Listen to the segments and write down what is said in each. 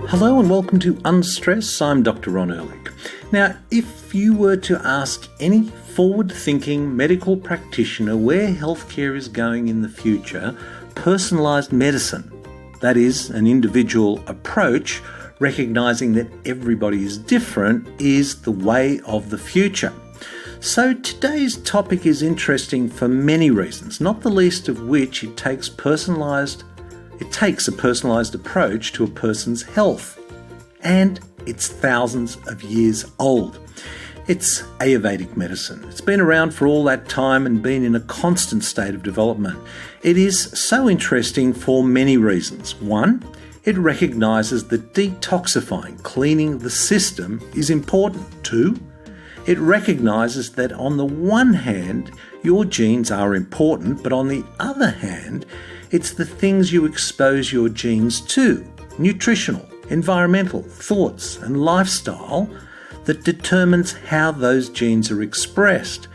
Hello and welcome to Unstress. I'm Dr Ron Ehrlich. Now, if you were to ask any forward-thinking medical practitioner where healthcare is going in the future, personalised medicine, that is, an individual approach, recognising that everybody is different, is the way of the future. So today's topic is interesting for many reasons, not the least of which it takes a personalised approach to a person's health. And it's thousands of years old. It's Ayurvedic medicine. It's been around for all that time and been in a constant state of development. It is so interesting for many reasons. One, it recognises that detoxifying, cleaning the system is important. Two, it recognises that on the one hand, your genes are important, but on the other hand, it's the things you expose your genes to, nutritional, environmental, thoughts and lifestyle, that determines how those genes are expressed.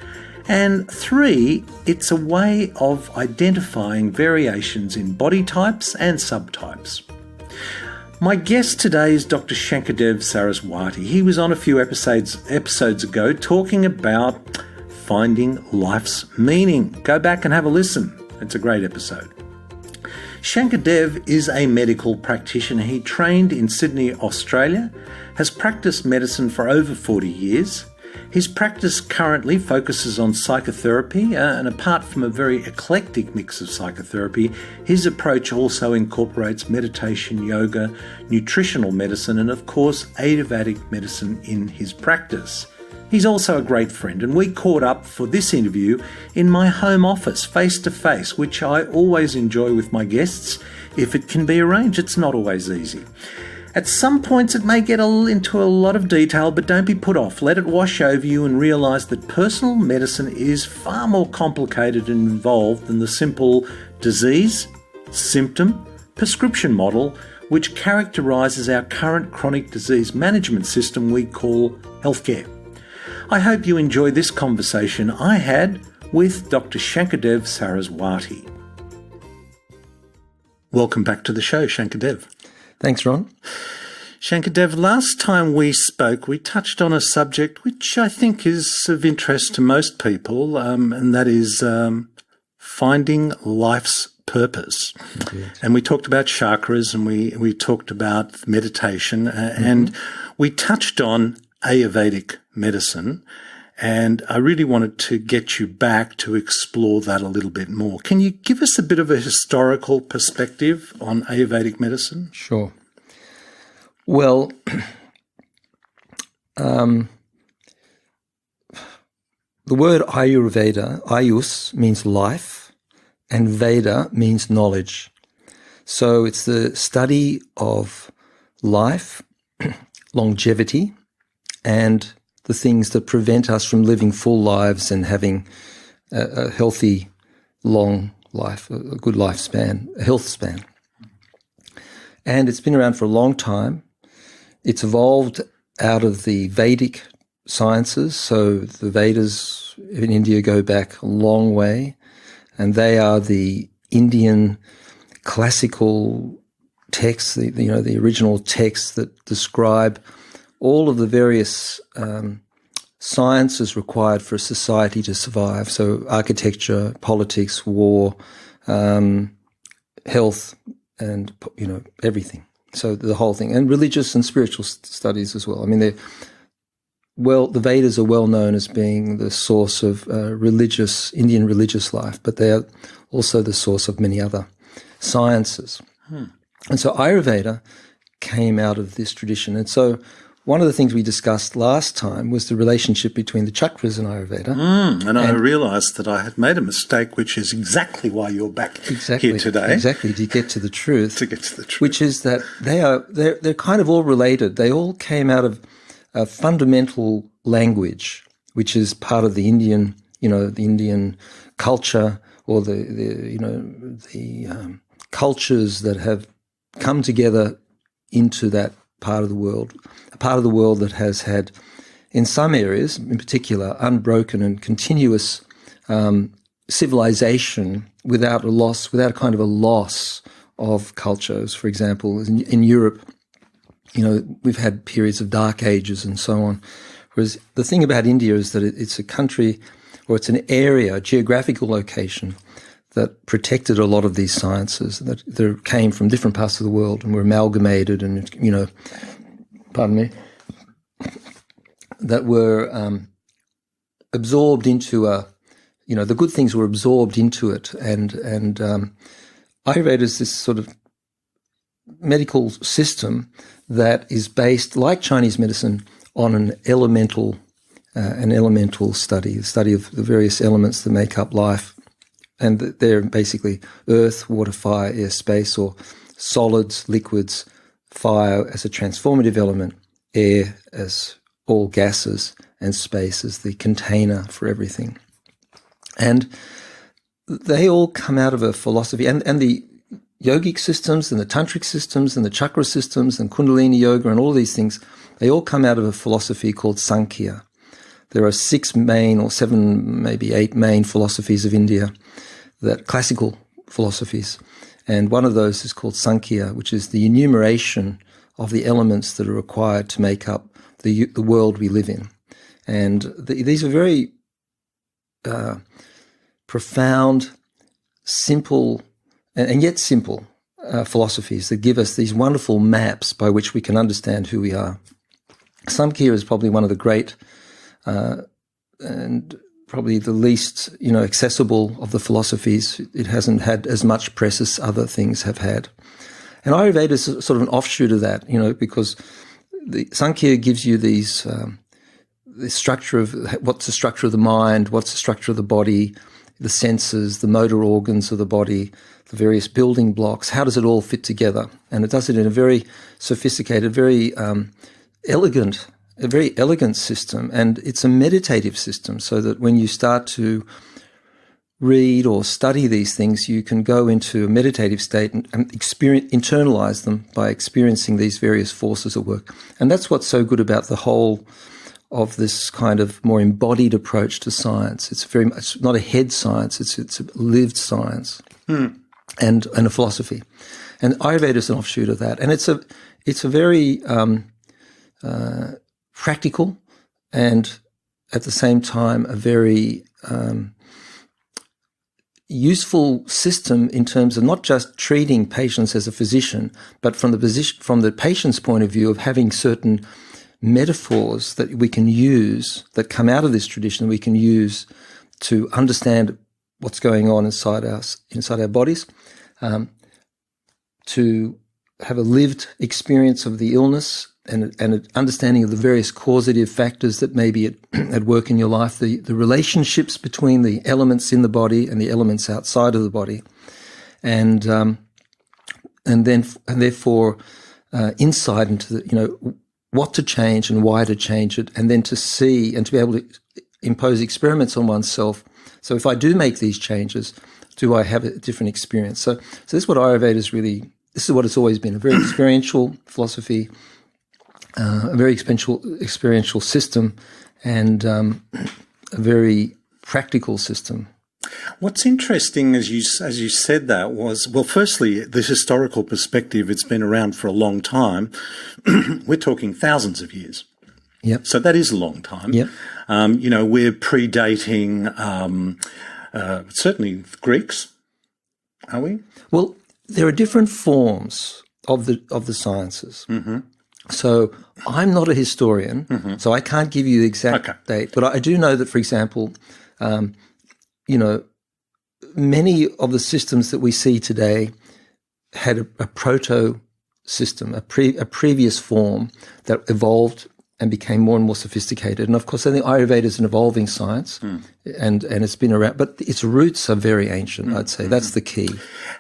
And three, it's a way of identifying variations in body types and subtypes. My guest today is Dr. Shankardev Saraswati. He was on a few episodes ago talking about finding life's meaning. Go back and have a listen. It's a great episode. Shankardev is a medical practitioner. He trained in Sydney, Australia, has practiced medicine for over 40 years. His practice currently focuses on psychotherapy, and apart from a very eclectic mix of psychotherapy, his approach also incorporates meditation, yoga, nutritional medicine, and of course, Ayurvedic medicine in his practice. He's also a great friend, and we caught up for this interview in my home office, face-to-face, which I always enjoy with my guests. If it can be arranged, it's not always easy. At some points it may get into a lot of detail, but don't be put off. Let it wash over you and realise that personal medicine is far more complicated and involved than the simple disease, symptom, prescription model which characterises our current chronic disease management system we call healthcare. I hope you enjoy this conversation I had with Dr. Shankardev Saraswati. Welcome back to the show, Shankardev. Thanks, Ron. Shankardev, last time we spoke, we touched on a subject which I think is of interest to most people, and that is finding life's purpose. Indeed. And we talked about chakras, and we talked about meditation, and we touched on Ayurvedic medicine, and I really wanted to get you back to explore that a little bit more. Can you give us a bit of a historical perspective on Ayurvedic medicine? Sure. Well, the word Ayurveda, Ayus means life, and Veda means knowledge. So it's the study of life, longevity, and the things that prevent us from living full lives and having a healthy, long life, a good lifespan, a health span. And it's been around for a long time. It's evolved out of the Vedic sciences. So the Vedas in India go back a long way, and they are the Indian classical texts, the original texts that describe all of the various sciences required for a society to survive. So architecture, politics, war, health, and everything. So the whole thing, and religious and spiritual studies as well. I mean, the Vedas are well known as being the source of Indian religious life, but they are also the source of many other sciences. And so Ayurveda came out of this tradition, and so one of the things we discussed last time was the relationship between the chakras and Ayurveda. And I realised that I had made a mistake, which is exactly why you're back here today. Exactly, to get to the truth. Which is that they're kind of all related. They all came out of a fundamental language, which is part of the Indian, the Indian culture, or the cultures that have come together into that part of the world, a part of the world that has had, in some areas in particular, unbroken and continuous civilization without a kind of a loss of cultures. For example, in Europe, we've had periods of dark ages and so on. Whereas the thing about India is that it's a country, or it's an area, a geographical location that protected a lot of these sciences that came from different parts of the world and were amalgamated and, that were absorbed into the good things were absorbed into it. And Ayurveda is this sort of medical system that is based, like Chinese medicine, on an elemental study, the study of the various elements that make up life. And they're basically earth, water, fire, air, space, or solids, liquids, fire as a transformative element, air as all gases, and space as the container for everything. And they all come out of a philosophy, and the yogic systems and the tantric systems and the chakra systems and kundalini yoga and all these things, they all come out of a philosophy called Sankhya. There are 6 main or 7, maybe 8 main philosophies of India, that classical philosophies. And one of those is called Sankhya, which is the enumeration of the elements that are required to make up the world we live in. And these are very profound, simple, and yet simple philosophies that give us these wonderful maps by which we can understand who we are. Samkhya is probably one of the great and probably the least, accessible of the philosophies. It hasn't had as much press as other things have had. And Ayurveda is sort of an offshoot of that, because the Sankhya gives you these the structure of what's the structure of the mind, what's the structure of the body, the senses, the motor organs of the body, the various building blocks. How does it all fit together? And it does it in a very sophisticated, very elegant system. And it's a meditative system, so that when you start to read or study these things, you can go into a meditative state and internalize them by experiencing these various forces at work. And that's what's so good about the whole of this kind of more embodied approach to science. It's not a head science, it's a lived science and a philosophy. And Ayurveda is an offshoot of that. And it's a very practical and at the same time a very useful system in terms of not just treating patients as a physician, but from the patient's point of view of having certain metaphors that we can use, that come out of this tradition, we can use to understand what's going on inside our bodies, to have a lived experience of the illness and an understanding of the various causative factors that may be at work in your life, the relationships between the elements in the body and the elements outside of the body, and therefore insight into what to change and why to change it, and then to see and to be able to impose experiments on oneself. So if I do make these changes, do I have a different experience? So this is what Ayurveda is really. This is what it's always been: a very experiential philosophy. A very experiential system, and a very practical system. What's interesting, as you said that, was, well, firstly, the historical perspective. It's been around for a long time. We're talking thousands of years. Yep. So that is a long time. Yep. We're predating certainly Greeks, are we? Well, there are different forms of the sciences. Mm-hmm. So I'm not a historian, so I can't give you the exact date. But I do know that, for example, many of the systems that we see today had a proto system, a previous form that evolved and became more and more sophisticated. And of course, I think Ayurveda is an evolving science, and it's been around, but its roots are very ancient, I'd say. That's the key.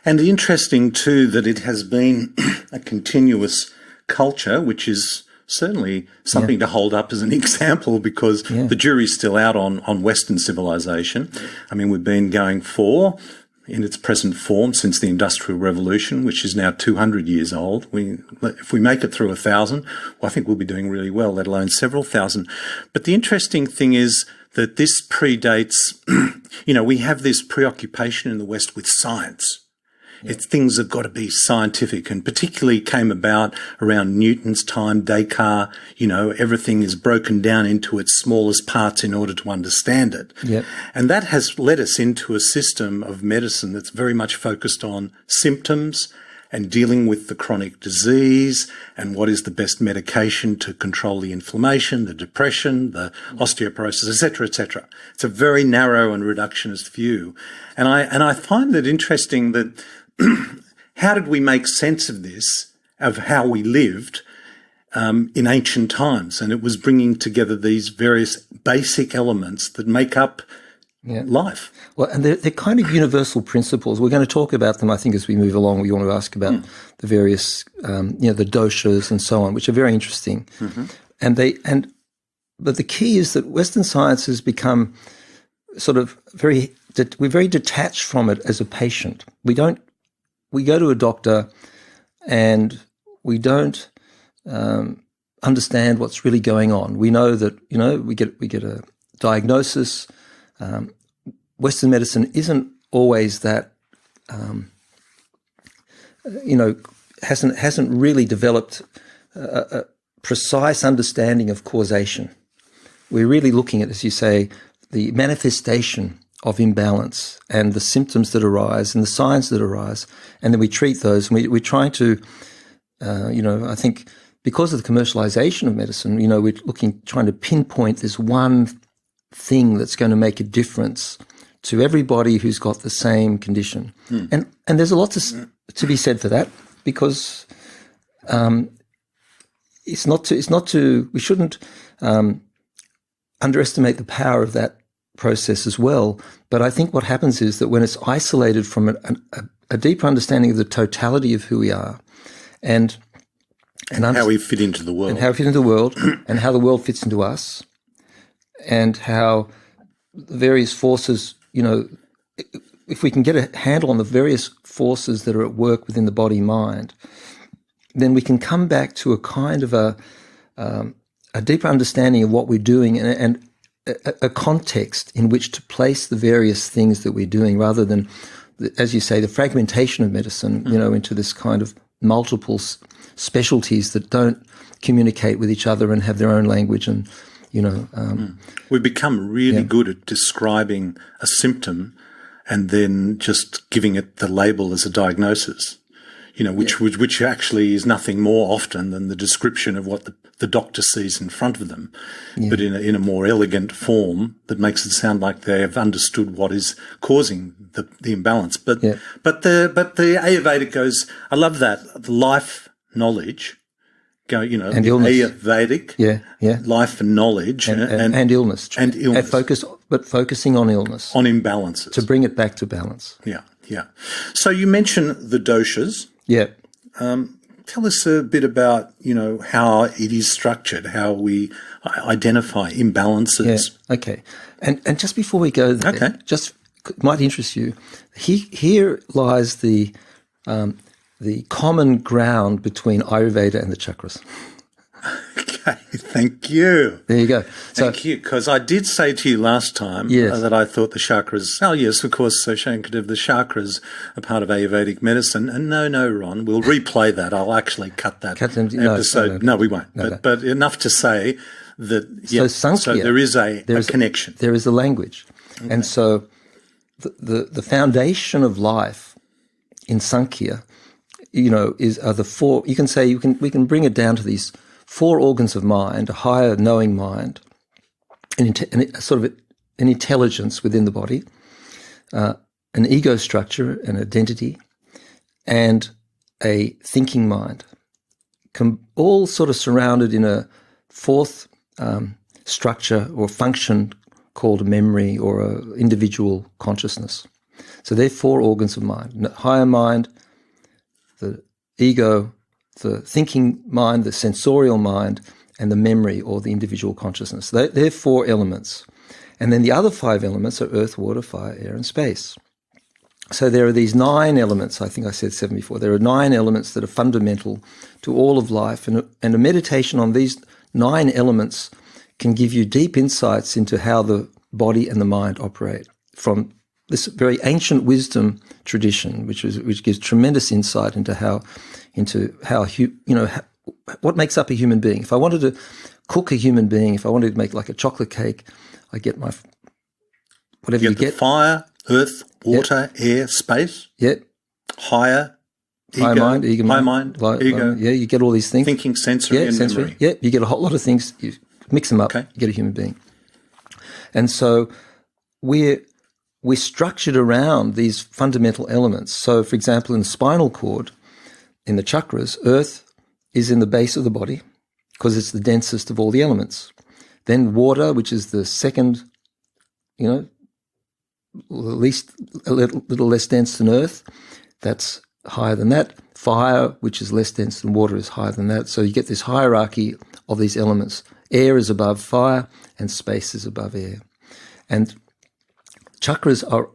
And interesting too that it has been a continuous culture, which is certainly something to hold up as an example, because the jury's still out on Western civilization. I mean, we've been going in its present form since the Industrial Revolution, which is now 200 years old. If we make it through 1,000, well, I think we'll be doing really well, let alone several thousand. But the interesting thing is that this predates, we have this preoccupation in the West with science. Things have got to be scientific, and particularly came about around Newton's time, Descartes. Everything is broken down into its smallest parts in order to understand it. Yep. And that has led us into a system of medicine that's very much focused on symptoms and dealing with the chronic disease and what is the best medication to control the inflammation, the depression, the osteoporosis, etc., etc. It's a very narrow and reductionist view. And I find it interesting that how did we make sense of this, of how we lived in ancient times? And it was bringing together these various basic elements that make up life. Well, and they're kind of universal principles. We're going to talk about them, I think, as we move along. We want to ask about the various, the doshas and so on, which are very interesting. Mm-hmm. But the key is that Western science has become sort of we're very detached from it as a patient. We go to a doctor and we don't understand what's really going on. We know that, we get a diagnosis. Western medicine isn't always that, hasn't really developed a precise understanding of causation. We're really looking at, as you say, the manifestation of imbalance and the symptoms that arise and the signs that arise, and then we treat those. And we're trying to, I think because of the commercialization of medicine, we're trying to pinpoint this one thing that's going to make a difference to everybody who's got the same condition. And there's a lot to be said for that, because we shouldn't underestimate the power of that process as well. But I think what happens is that when it's isolated from a deeper understanding of the totality of who we are and how we fit into the world. And how we fit into the world and how the world fits into us, and how the various forces, if we can get a handle on the various forces that are at work within the body-mind, then we can come back to a kind of a deeper understanding of what we're doing and a context in which to place the various things that we're doing, rather than, as you say, the fragmentation of medicine, into this kind of multiple specialties that don't communicate with each other and have their own language. And we've become really good at describing a symptom and then just giving it the label as a diagnosis, which actually is nothing more often than the description of what the doctor sees in front of them, but in a more elegant form that makes it sound like they have understood what is causing the imbalance. But the Ayurvedic goes, I love that, the life knowledge. And illness. Ayurvedic, life and knowledge, and illness, and illness, focusing on illness, on imbalances, to bring it back to balance. Yeah. So you mentioned the doshas. Yeah. Tell us a bit about how it is structured, how we identify imbalances. Yeah. Okay. And just before we go there, just might interest you. Here lies the common ground between Ayurveda and the chakras. Okay, thank you. There you go. Thank you, because I did say to you last time that I thought the chakras, yes, of course, so Shankardev, the chakras are part of Ayurvedic medicine. And no, Ron, we'll replay that. I'll actually cut that episode. No, we won't. But enough to say that, so there is a connection. There is a language. Okay. And so the foundation of life in Sankhya, are the four. You can say we can bring it down to these four organs of mind: a higher knowing mind, sort of an intelligence within the body, an ego structure, an identity, and a thinking mind, all sort of surrounded in a fourth structure or function called a memory or a individual consciousness. So they're four organs of mind: higher mind, the ego, the thinking mind, the sensorial mind, and the memory or the individual consciousness. They're four elements. And then the other five elements are earth, water, fire, air, and space. So there are these 9 elements. I think I said 7 before. There are 9 elements that are fundamental to all of life. And a meditation on these 9 elements can give you deep insights into how the body and the mind operate, from this very ancient wisdom tradition, which gives tremendous insight into how what makes up a human being. If I wanted to cook a human being, if I wanted to make like a chocolate cake, I get my whatever you get. Fire, earth, water, air, space. Yeah. Higher. Ego, high mind, ego, high mind, ego. Yeah, you get all these things. Thinking, sensory, and memory. Yeah, you get a whole lot of things. You mix them up, you get a human being. And so we're structured around these fundamental elements. So, for example, in the spinal cord, in the chakras, earth is in the base of the body because it's the densest of all the elements. Then water, which is the second, least a little less dense than earth, that's higher than that. Fire, which is less dense than water, is higher than that. So you get this hierarchy of these elements. Air is above fire and space is above air. And chakras are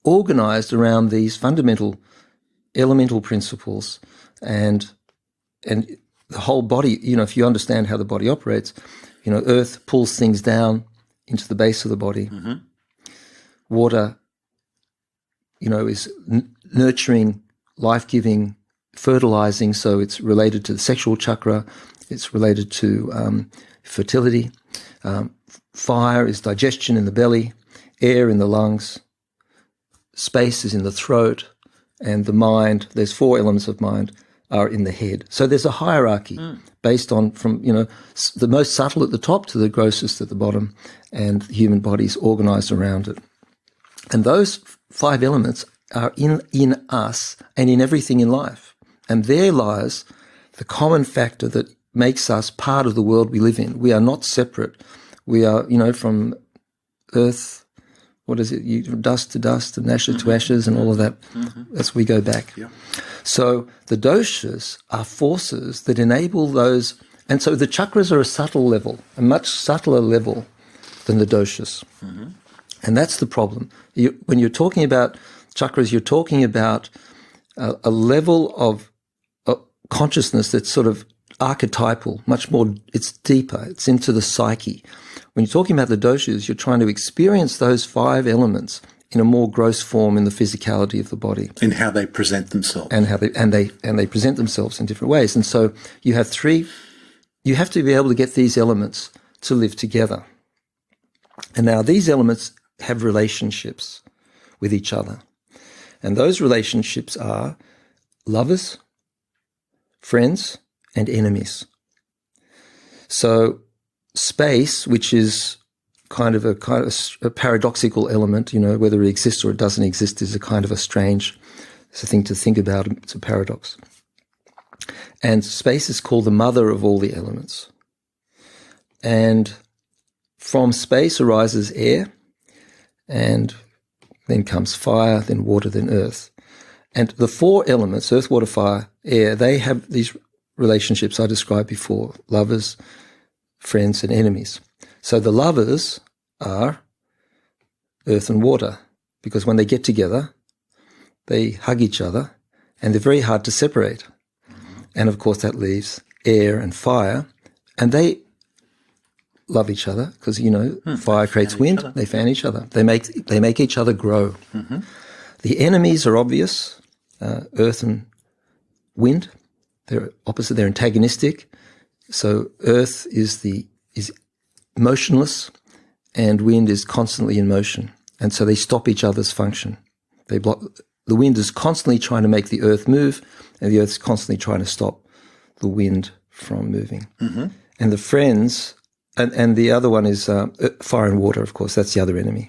organized around these fundamental elemental principles, and the whole body, if you understand how the body operates, earth pulls things down into the base of the body. Mm-hmm. Water, is nurturing, life-giving, fertilizing, so it's related to the sexual chakra, it's related to fertility. Fire is digestion in the belly, air in the lungs, space is in the throat, and the mind, there's 4 elements of mind, are in the head. So there's a hierarchy based on from, the most subtle at the top to the grossest at the bottom, and the human body's organized around it. And those 5 elements are in us and in everything in life. And there lies the common factor that makes us part of the world we live in. We are not separate. We are, from earth, from dust to dust and ashes to ashes and all of that. Mm-hmm. As we go back. Yeah. So the doshas are forces that enable those. And so the chakras are a subtle level, a much subtler level than the doshas. Mm-hmm. And that's the problem. When you're talking about chakras, you're talking about a level of consciousness that's sort of archetypal, much more, it's deeper, it's into the psyche. When you're talking about the doshas, you're trying to experience those 5 elements in a more gross form in the physicality of the body. In how they present themselves. And how they present themselves in different ways. And so you have you have to be able to get these elements to live together. And now these elements have relationships with each other. And those relationships are lovers, friends, and enemies. So space, which is kind of a paradoxical element, whether it exists or it doesn't exist, is it's a thing to think about. It's a paradox. And space is called the mother of all the elements. And from space arises air, and then comes fire, then water, then earth. And the 4 elements, earth, water, fire, air, they have these relationships I described before, lovers, friends, and enemies. So the lovers are earth and water, because when they get together, they hug each other, and they're very hard to separate. And of course that leaves air and fire, and they love each other because, fire creates wind, they fan each other. They make each other grow. Mm-hmm. The enemies are obvious, earth and wind. They're opposite, they're antagonistic. So earth is motionless and wind is constantly in motion. And so they stop each other's function. The wind is constantly trying to make the earth move, and the earth is constantly trying to stop the wind from moving. Mm-hmm. And the friends, and the other one is fire and water, of course, that's the other enemy.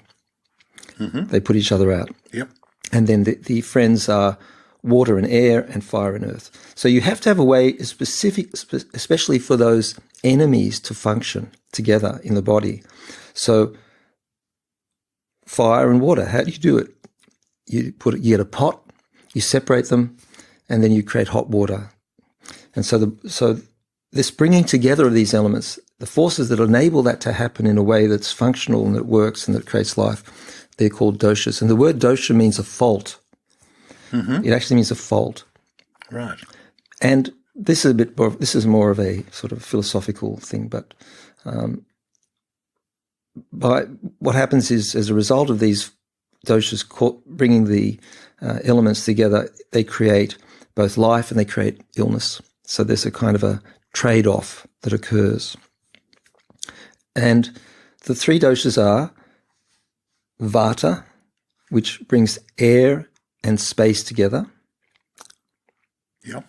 Mm-hmm. They put each other out. Yep. And then the friends are water and air and fire and earth. So you have to have a way specific, especially for those enemies, to function together in the body. So fire and water, how do you do it? You get a pot, you separate them, and then you create hot water. And so this bringing together of these elements, the forces that enable that to happen in a way that's functional and that works and that creates life, they're called doshas. And the word dosha means a fault. Mm-hmm. It actually means a fault. Right. And this is more of a sort of philosophical thing, but what happens is, as a result of these doshas, bringing the elements together, they create both life and they create illness. So there's a kind of a trade-off that occurs. And the three doshas are vata, which brings air and space together. Yep.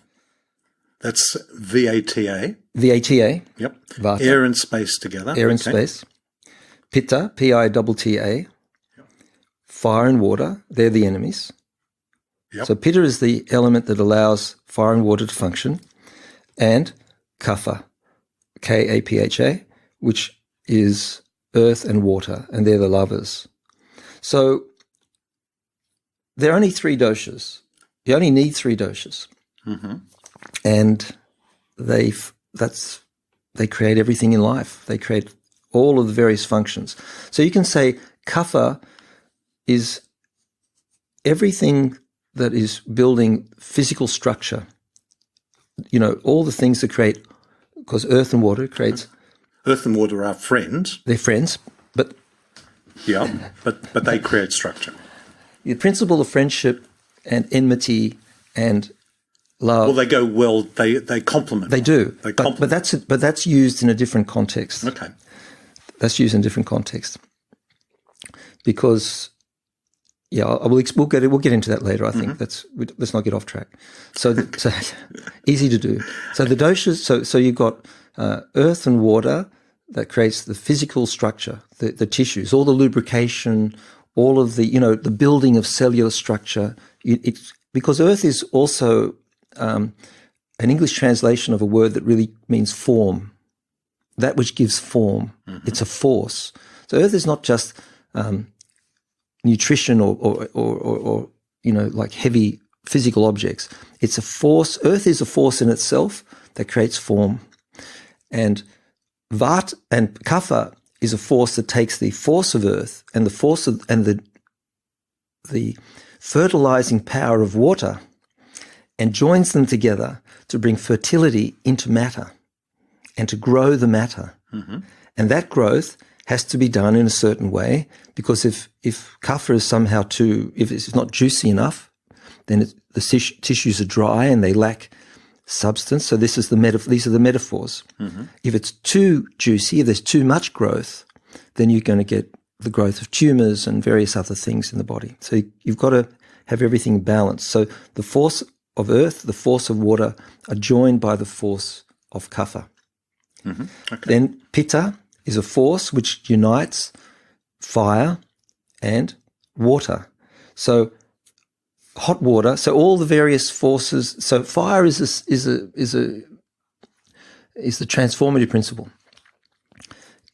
That's VATA. VATA. Yep. Vata. Air and space together. Air and space. Pitta, Pitta. Fire and water, they're the enemies. Yep. So pitta is the element that allows fire and water to function. And kapha, Kapha, which is earth and water, and they're the lovers. So there are only three doshas. You only need three doshas. Mm-hmm. And they create everything in life. They create all of the various functions. So you can say kapha is everything that is building physical structure. You know, all the things that create, because earth and water creates... Earth and water are friends. They're friends, but... Yeah, but they create structure. The principle of friendship and enmity and love... Well, they go well, they complement. They do. They complement. But that's used in a different context. Okay. That's used in a different context. Because... Yeah, we'll get into that later. I think let's not get off track. So easy to do. So the doshas. So you've got earth and water that creates the physical structure, the tissues, all the lubrication, all of the the building of cellular structure. Because earth is also an English translation of a word that really means form, that which gives form. Mm-hmm. It's a force. So earth is not just nutrition or like heavy physical objects. It's a force. Earth is a force in itself that creates form. And Vata and Kapha is a force that takes the force of earth and the force of the fertilizing power of water and joins them together to bring fertility into matter and to grow the matter. Mm-hmm. And that growth has to be done in a certain way, because if kapha is somehow if it's not juicy enough, then the tissues are dry and they lack substance. So these are the metaphors. Mm-hmm. If it's too juicy, if there's too much growth, then you're going to get the growth of tumors and various other things in the body. So you've got to have everything balanced. So the force of earth, the force of water are joined by the force of kapha. Mm-hmm. Okay. Then pitta is a force which unites fire and water. So hot water, so all the various forces. So fire is the transformative principle.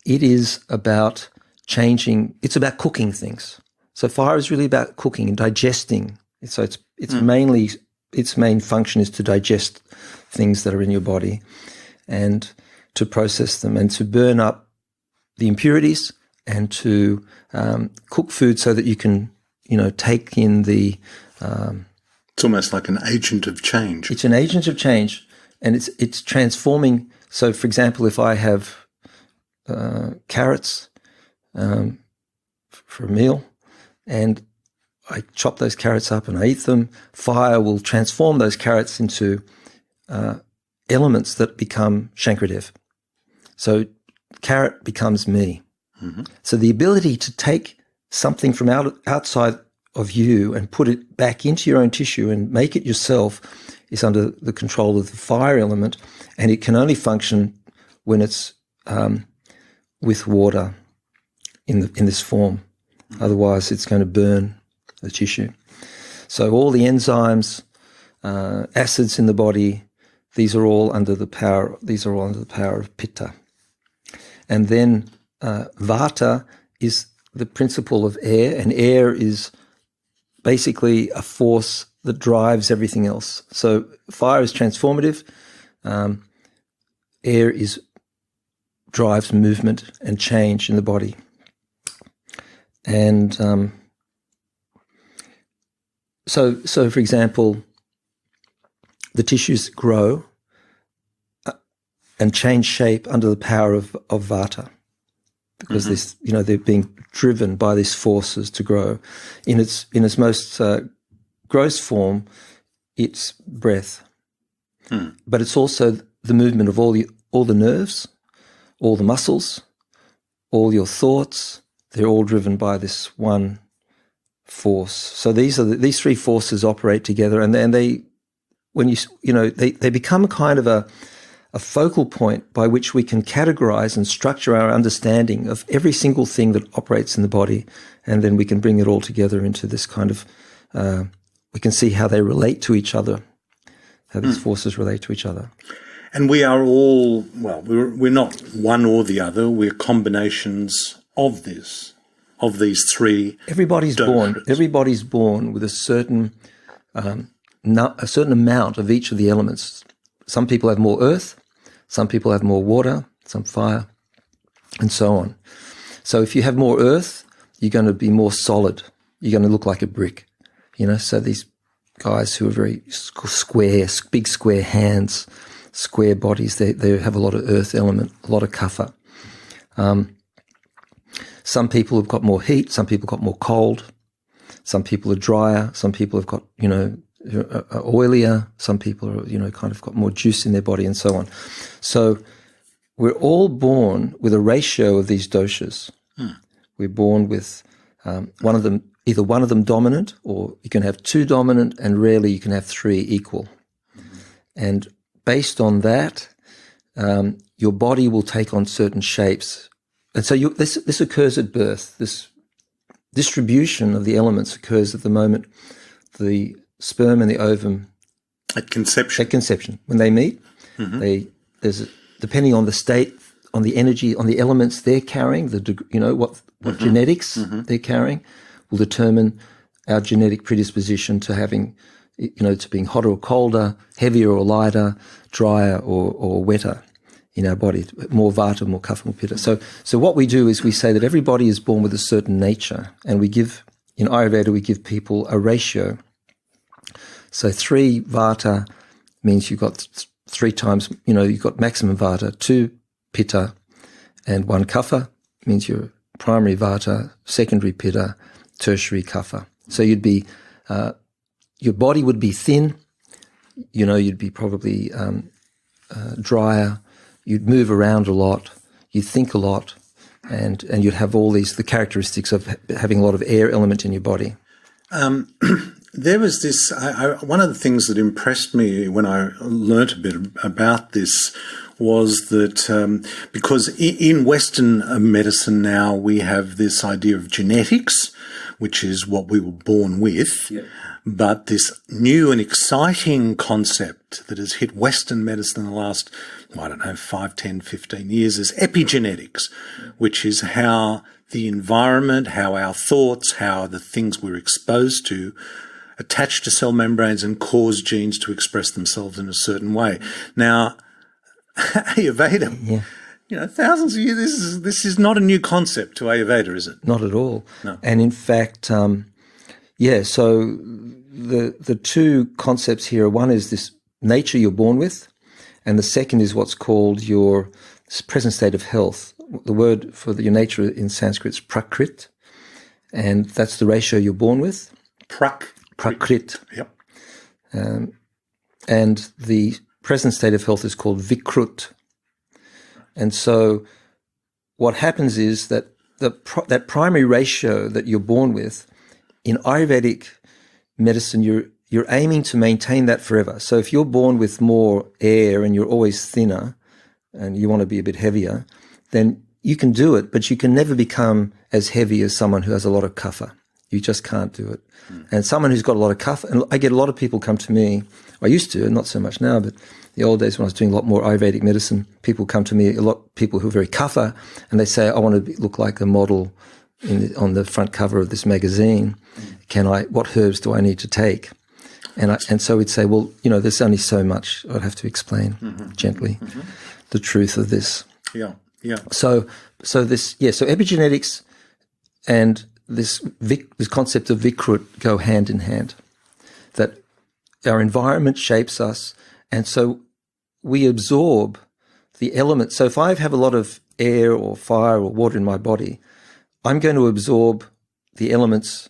It is about changing. It's about cooking things. So fire is really about cooking and digesting. So it's mainly, its main function is to digest things that are in your body and to process them and to burn up the impurities and to cook food so that you can, take in the... it's almost like an agent of change. It's an agent of change, and it's transforming. So, for example, if I have carrots for a meal and I chop those carrots up and I eat them, fire will transform those carrots into elements that become Shankardev. So carrot becomes me. Mm-hmm. So the ability to take something from outside of you and put it back into your own tissue and make it yourself is under the control of the fire element, and it can only function when it's with water in this form. Mm-hmm. Otherwise, it's going to burn the tissue. So all the enzymes, acids in the body, these are all under the power. These are all under the power of pitta. And then vata is the principle of air, and air is basically a force that drives everything else. So fire is transformative, air drives movement and change in the body. And so for example, the tissues grow and change shape under the power of vata, because this, they're being driven by these forces to grow. In its most gross form, it's breath, but it's also the movement of all the nerves, all the muscles, all your thoughts. They're all driven by this one force. So these three forces operate together, and they become a kind of a focal point by which we can categorize and structure our understanding of every single thing that operates in the body, and then we can bring it all together into this kind of, we can see how they relate to each other, how these forces relate to each other. And we are all, we're not one or the other, we're combinations of these three. Everybody's born with a certain amount of each of the elements. Some people have more earth, some people have more water, some fire, and so on. So if you have more earth, you're going to be more solid. You're going to look like a brick, So these guys who are very square, big square hands, square bodies, they have a lot of earth element, a lot of kapha. Some people have got more heat, some people got more cold, some people are drier, some people have got, oilier, some people are, kind of got more juice in their body and so on. So we're all born with a ratio of these doshas. We're born with either one of them dominant, or you can have two dominant, and rarely you can have three equal. And based on that, your body will take on certain shapes. And so this occurs at birth. This distribution of the elements occurs at the moment the sperm and the ovum at conception. When they meet, depending on the state, on the energy, on the elements they're carrying, what genetics they're carrying, will determine our genetic predisposition to having, to being hotter or colder, heavier or lighter, drier or wetter in our body, more vata, more kapha, more pitta. So what we do is we say that everybody is born with a certain nature, and in Ayurveda, we give people a ratio. So 3 vata means you've got 3 times, you've got maximum vata, 2 pitta, and 1 kapha means your primary vata, secondary pitta, tertiary kapha. So you'd be, your body would be thin, you'd be probably drier, you'd move around a lot, you'd think a lot, and you'd have all the characteristics of having a lot of air element in your body. There was this, one of the things that impressed me when I learnt a bit about this was that because in Western medicine now we have this idea of genetics, which is what we were born with, but this new and exciting concept that has hit Western medicine in the last, 5, 10, 15 years is epigenetics, which is how the environment, how our thoughts, how the things we're exposed to attach to cell membranes and cause genes to express themselves in a certain way. Now, Ayurveda, thousands of years, this is not a new concept to Ayurveda, is it? Not at all. No. And in fact, so the two concepts here, one is this nature you're born with, and the second is what's called your present state of health. The word for your nature in Sanskrit is prakrit, and that's the ratio you're born with. Prakrit. Yep. And the present state of health is called vikrut. And so what happens is that that primary ratio that you're born with, in Ayurvedic medicine, you're aiming to maintain that forever. So if you're born with more air and you're always thinner and you want to be a bit heavier, then you can do it, but you can never become as heavy as someone who has a lot of kapha. You just can't do it. And someone who's got a lot of kapha, and I get a lot of people come to me, I used to, not so much now, but the old days when I was doing a lot more Ayurvedic medicine, people come to me, a lot of people who are very kapha, and they say, I want to look like a model on the front cover of this magazine. What herbs do I need to take? And so we'd say, well, there's only so much. I'd have to explain gently the truth of this. Yeah. So epigenetics and this concept of vikrut go hand in hand, that our environment shapes us, and so we absorb the elements. So if I have a lot of air or fire or water in my body, I'm going to absorb the elements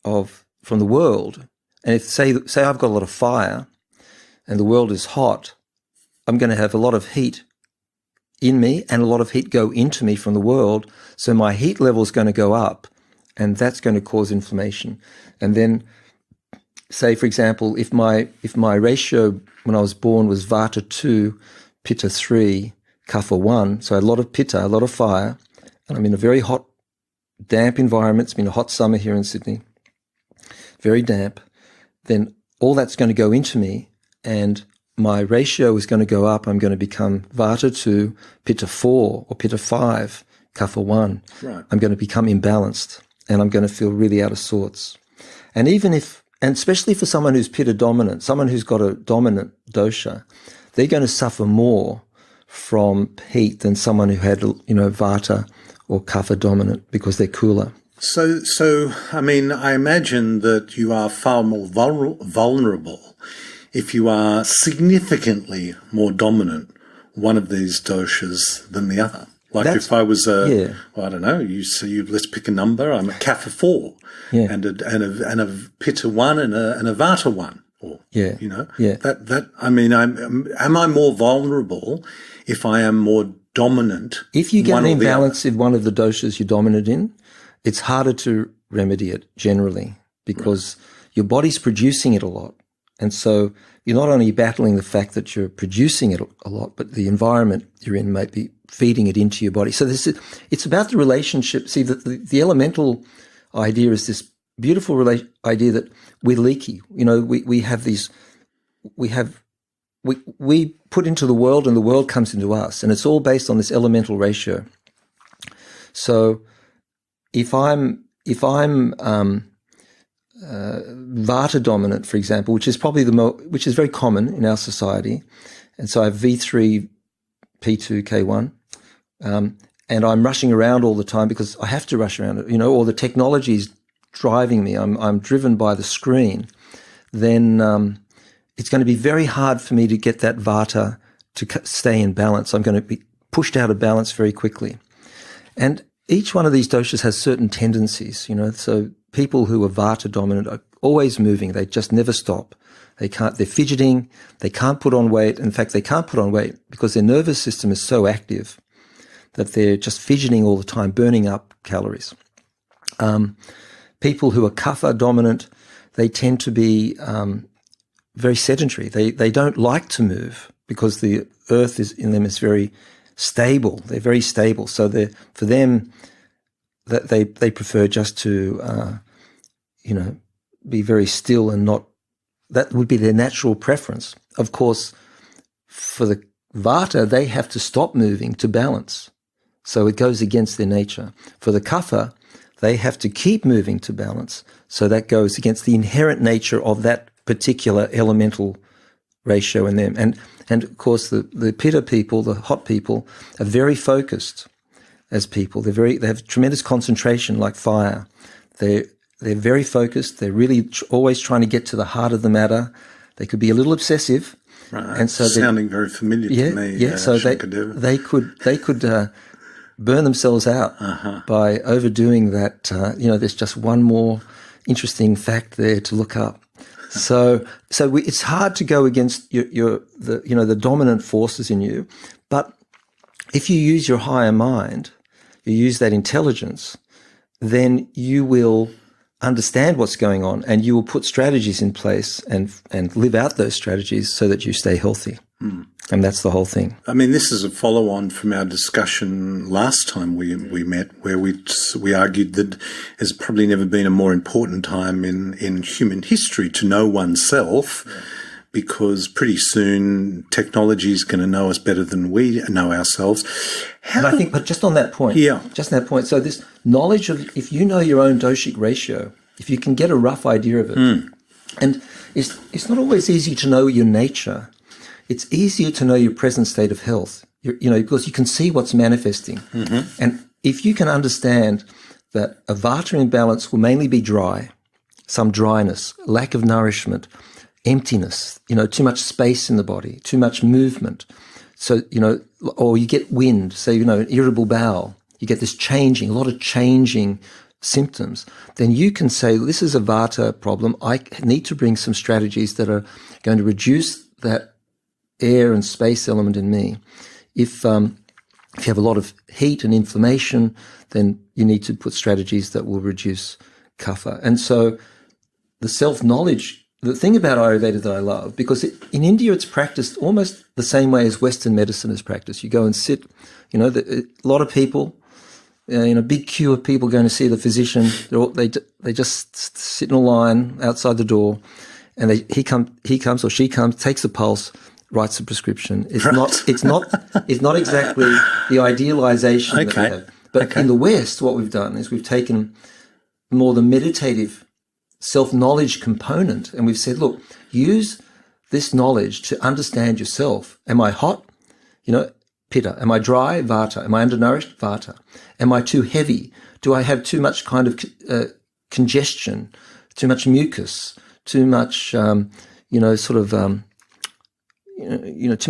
from the world. And if say I've got a lot of fire and the world is hot, I'm going to have a lot of heat in me and a lot of heat go into me from the world. So my heat level is going to go up, and that's going to cause inflammation. And then, say, for example, if my ratio when I was born was Vata 2, Pitta 3, Kapha 1, so I had a lot of Pitta, a lot of fire, and I'm in a very hot, damp environment. It's been a hot summer here in Sydney, very damp. Then all that's going to go into me, and my ratio is going to go up. I'm going to become Vata 2, Pitta 4, or Pitta 5, Kapha 1. Right. I'm going to become imbalanced, and I'm going to feel really out of sorts. And especially for someone who's Pitta dominant, someone who's got a dominant dosha, they're going to suffer more from heat than someone who had, Vata or Kapha dominant, because they're cooler. So I mean, I imagine that you are far more vulnerable if you are significantly more dominant one of these doshas than the other. Like if I was I don't know, let's pick a number. I'm a Kapha 4, and a Pitta 1 and a Vata 1. I mean, am I more vulnerable if I am more dominant? If you get an imbalance in one of the doshas you're dominant in, it's harder to remedy it generally, because your body's producing it a lot. And so you're not only battling the fact that you're producing it a lot, but the environment you're in might be feeding it into your body. So it's about the relationship. See, the elemental idea is this beautiful idea that we're leaky. We put into the world and the world comes into us, and it's all based on this elemental ratio. So if I'm Vata dominant, for example, which is probably which is very common in our society, and so I have V3, P2, K1, and I'm rushing around all the time because I have to rush around, or the technology is driving me. I'm driven by the screen. Then it's going to be very hard for me to get that Vata to stay in balance. I'm going to be pushed out of balance very quickly, and each one of these doshas has certain tendencies, so people who are Vata dominant are always moving. They just never stop. They're fidgeting. They can't put on weight. In fact, they can't put on weight because their nervous system is so active that they're just fidgeting all the time, burning up calories. People who are Kapha dominant, they tend to be very sedentary. They don't like to move because the earth in them is very stable. They're very stable. So for them, that they prefer just to be very still and not. That would be their natural preference. Of course, for the Vata, they have to stop moving to balance. So it goes against their nature. For the Kapha, they have to keep moving to balance. So that goes against the inherent nature of that particular elemental ratio in them. And of course, the Pitta people, the hot people, are very focused as people. They have tremendous concentration, like fire. They're very focused. They're really always trying to get to the heart of the matter. They could be a little obsessive. Right. And so sounding very familiar to me. Yeah. So they could burn themselves out by overdoing that. There's just one more interesting fact there to look up. So it's hard to go against the dominant forces in you, but if you use your higher mind, you use that intelligence, then you will understand what's going on, and you will put strategies in place and live out those strategies so that you stay healthy. And that's the whole thing. I mean, this is a follow-on from our discussion last time we met, where we argued that there's probably never been a more important time in human history to know oneself, because pretty soon technology is going to know us better than we know ourselves. But just on that point, so this knowledge of, if you know your own doshic ratio, if you can get a rough idea of it, and it's not always easy to know your nature. It's easier to know your present state of health, because you can see what's manifesting. Mm-hmm. And if you can understand that a Vata imbalance will mainly be dry, some dryness, lack of nourishment, emptiness, too much space in the body, too much movement. So, or you get wind, say, an irritable bowel, you get this changing, a lot of changing symptoms, then you can say, this is a Vata problem. I need to bring some strategies that are going to reduce that air and space element in me. If you have a lot of heat and inflammation, then you need to put strategies that will reduce kapha. And so the self-knowledge, the thing about Ayurveda that I love, because in India it's practiced almost the same way as Western medicine is practiced. You go and sit, a lot of people, big queue of people going to see the physician. They just sit in a line outside the door, and he comes or she comes, takes a pulse, writes a prescription. It's not exactly the idealization that we have. But in the West, what we've done is we've taken more the meditative self-knowledge component, and we've said, look, use this knowledge to understand yourself. Am I hot? Pitta. Am I dry? Vata. Am I undernourished? Vata. Am I too heavy? Do I have too much kind of congestion, too much mucus, too much, too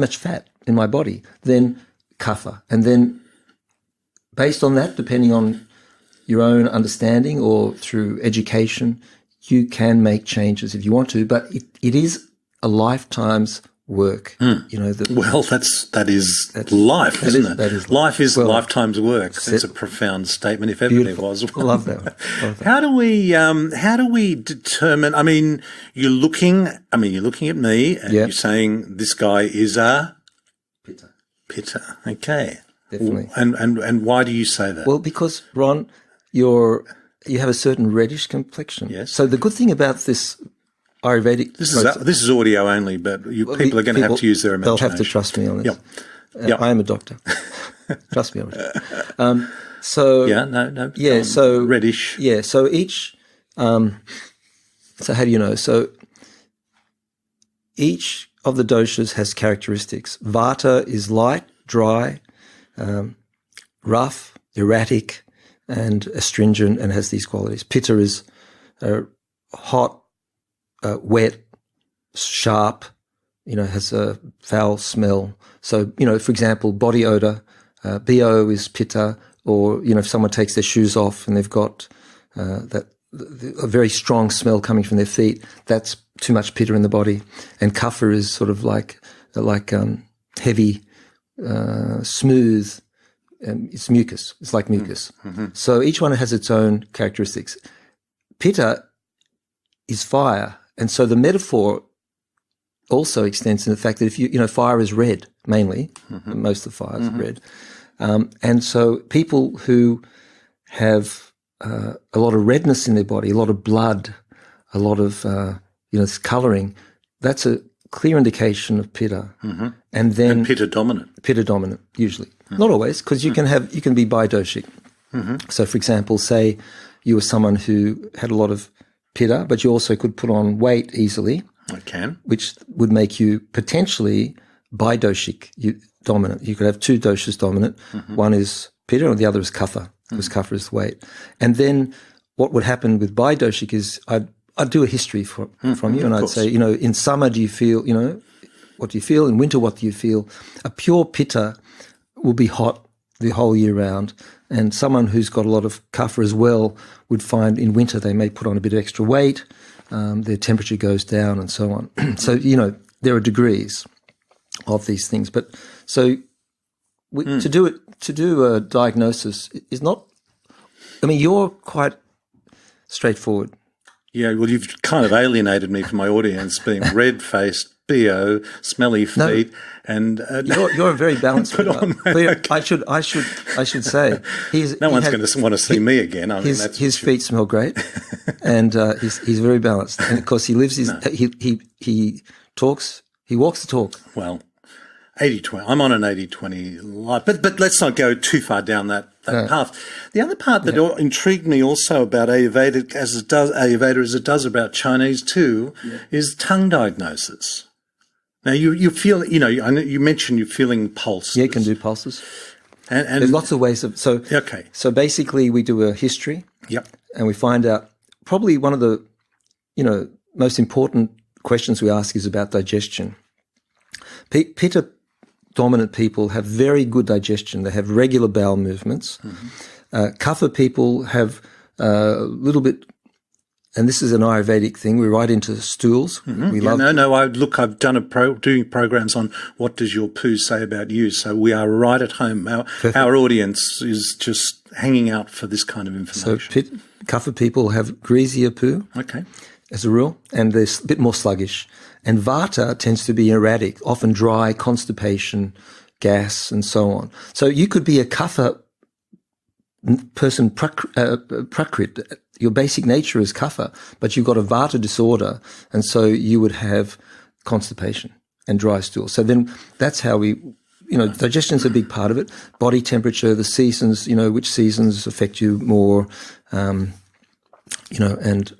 much fat in my body? Then kapha. And then based on that, depending on your own understanding or through education, you can make changes if you want to, but it is a lifetime's work. That is life, isn't it? That is life is lifetime's work. That's a profound statement, if ever there was. Love that. How do we determine? I mean, you're looking at me, and you're saying this guy is a Pitta. Okay, definitely. And why do you say that? Well, because Ron, you have a certain reddish complexion. Yes. So the good thing about this Ayurvedic... This is audio only, but people are going to have to use their imagination. They'll have to trust me on this. Yep. I am a doctor. Trust me on it. So reddish. Yeah, so each... so how do you know? So each of the doshas has characteristics. Vata is light, dry, rough, erratic, and astringent, and has these qualities. Pitta is hot, wet, sharp, has a foul smell. So, for example, body odor, BO is Pitta, or, if someone takes their shoes off and they've got a very strong smell coming from their feet, that's too much Pitta in the body. And kapha is sort of like heavy, smooth. It's mucus. It's like mucus. Mm-hmm. So each one has its own characteristics. Pitta is fire. And so the metaphor also extends in the fact that if fire is red, mainly, most of the fire is red. And so people who have a lot of redness in their body, a lot of blood, a lot of, this colouring, that's a clear indication of Pitta. Mm-hmm. And Pitta dominant. Pitta dominant, usually. Mm-hmm. Not always, because you can be bidoshic. Mm-hmm. So, for example, say you were someone who had a lot of Pitta, but you also could put on weight easily. I can. Which would make you potentially bidoshic, dominant. You could have two doshas dominant. Mm-hmm. One is Pitta and the other is kapha, because kapha is weight. And then what would happen with bidoshic is I'd do a history from you, and I'd say, in summer do you feel, what do you feel? In winter, what do you feel? A pure Pitta will be hot the whole year round. And someone who's got a lot of kapha as well would find in winter they may put on a bit of extra weight, their temperature goes down and so on. So, there are degrees of these things. But so to do a diagnosis is not, you're quite straightforward. Yeah, well, you've kind of alienated me from my audience, being red-faced, BO, smelly feet, and you're a very balanced guy. I should say no one's going to want to see me again. His feet smell great, and he's very balanced. And of course, he lives he talks, he walks the talk. Well, 80-20. I'm on an 80-20 life, but let's not go too far down that path. The other part that intrigued me also about Ayurveda, as it does about Chinese too, is tongue diagnosis. Now you feel, you mentioned you're feeling pulses. Yeah, you can do pulses. And there's lots of ways of So basically, we do a history. Yep. And we find out probably one of the most important questions we ask is about digestion. Pitta dominant people have very good digestion. They have regular bowel movements. Kapha people have a little bit, and this is an Ayurvedic thing. We're right into stools. We love. I've done doing programs on what does your poo say about you. So we are right at home. Our audience is just hanging out for this kind of information. So Kapha people have greasier poo. Okay. As a rule, and they're a bit more sluggish. And Vata tends to be erratic, often dry, constipation, gas, and so on. So you could be a Kapha person, prakrit. Your basic nature is Kapha, but you've got a Vata disorder, and so you would have constipation and dry stool. So then that's how we, digestion is a big part of it. Body temperature, the seasons, which seasons affect you more, and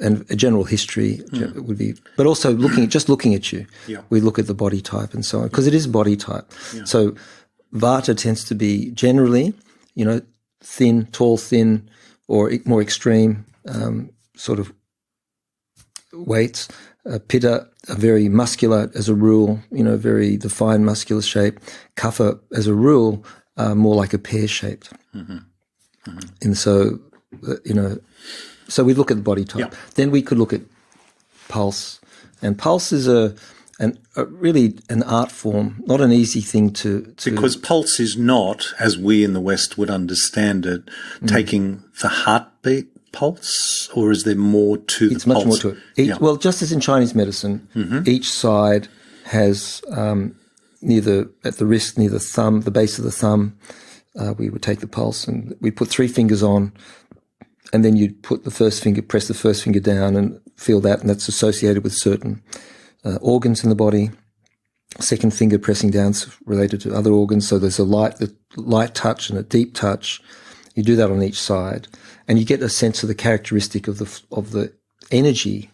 a general history would be, but also looking at you. Yeah. We look at the body type and so on, because it is body type. Yeah. So Vata tends to be generally, thin, tall, thin, or more extreme sort of weights. Pitta are very muscular as a rule, very defined muscular shape. Kapha, as a rule, are more like a pear-shaped. And so, so we look at the body type. Yep. Then we could look at pulse. And pulse is really an art form, not an easy thing to... Because pulse is not, as we in the West would understand it, taking the heartbeat pulse, or is there more to the pulse? It's much more to it. Well, just as in Chinese medicine, each side has at the wrist, near the thumb, the base of the thumb, we would take the pulse and we put 3 fingers on, and then you'd put press the first finger down and feel that, and that's associated with certain organs in the body. Second finger pressing down is related to other organs. So there's a light touch and a deep touch. You do that on each side, and you get a sense of the characteristic of the energy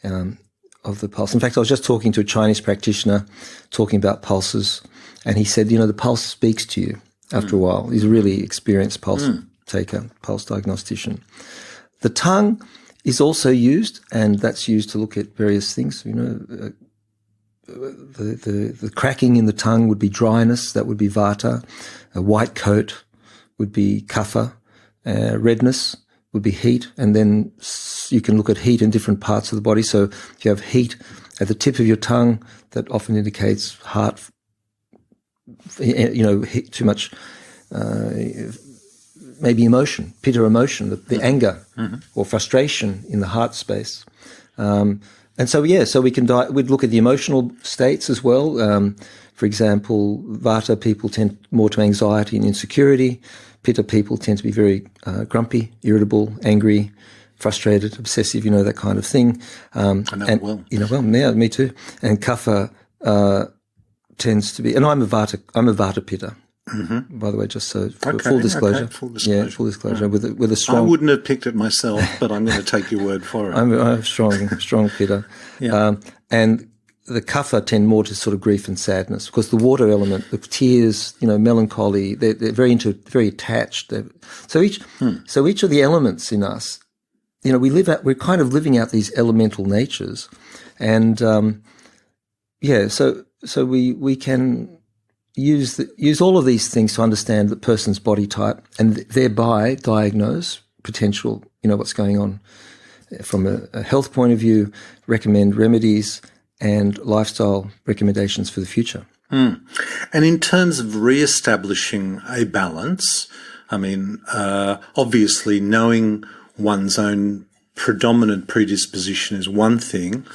of the pulse. In fact, I was just talking to a Chinese practitioner talking about pulses, and he said, the pulse speaks to you after a while. He's a really experienced pulse taker, pulse diagnostician. The tongue is also used, and that's used to look at various things. The cracking in the tongue would be dryness, that would be Vata. A white coat would be Kapha. Redness would be heat, and then you can look at heat in different parts of the body. So if you have heat at the tip of your tongue, that often indicates heart, too much, maybe emotion, pitta emotion, the anger or frustration in the heart space. And so we'd look at the emotional states as well. For example, Vata people tend more to anxiety and insecurity. Pitta people tend to be very grumpy, irritable, angry, frustrated, obsessive, that kind of thing. I know it well. Yeah, me too. And Kapha tends to be, and I'm a Vata Pitta. By the way, just so full disclosure. Okay, full disclosure. Yeah, full disclosure. With a strong. I wouldn't have picked it myself, but I'm going to take your word for it. I'm a strong Pitta. Yeah. And the Kapha tend more to sort of grief and sadness, because the water element, the tears, melancholy, they're very attached. So each of the elements in us, we're kind of living out these elemental natures, and so we can use all of these things to understand the person's body type, and thereby diagnose potential, what's going on from a health point of view, recommend remedies and lifestyle recommendations for the future. And in terms of re-establishing a balance, obviously knowing one's own predominant predisposition is one thing,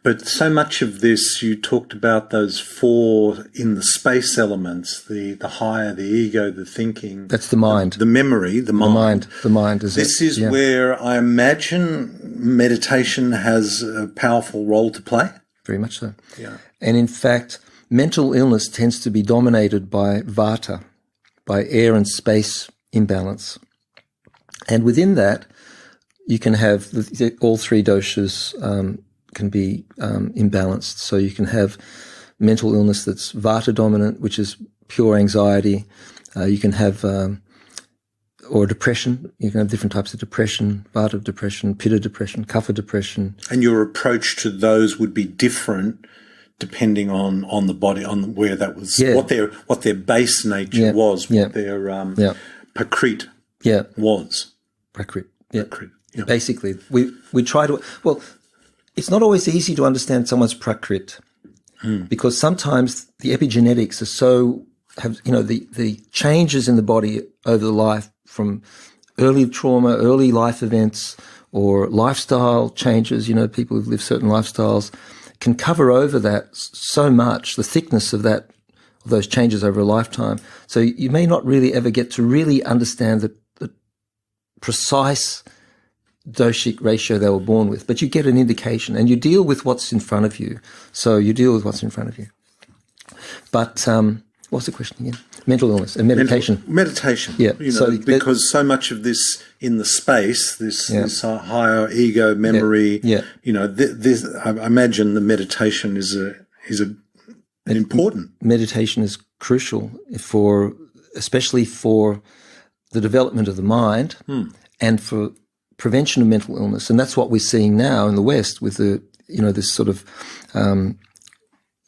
but so much of this, you talked about those 4 in the space elements, the higher, the ego, the thinking. That's the mind. The memory, the mind. The mind is this is where I imagine meditation has a powerful role to play. Very much so. Yeah. And in fact, mental illness tends to be dominated by Vata, by air and space imbalance. And within that, you can have all 3 doshas can be imbalanced. So you can have mental illness that's Vata dominant, which is pure anxiety. You can have or depression. You can have different types of depression: Vata depression, Pitta depression, Kapha depression. And your approach to those would be different depending on the body, on where that was, what their base nature was, what their prakrit was. Prakrit. Prakrit. Yeah. Basically, we try to. Well, it's not always easy to understand someone's prakrit because sometimes the epigenetics are so the changes in the body over the life from early trauma, early life events, or lifestyle changes. People who've lived certain lifestyles can cover over that so much, the thickness of those changes over a lifetime. So you may not really ever get to really understand the precise doshic ratio they were born with, but you get an indication and you deal with what's in front of you. But what's the question again? Mental illness and meditation. Meditation. Yeah. Because so much of this in the space, this higher ego memory. Yeah. I imagine the meditation is important. Meditation is crucial especially for the development of the mind and for prevention of mental illness. And that's what we're seeing now in the West with this sort of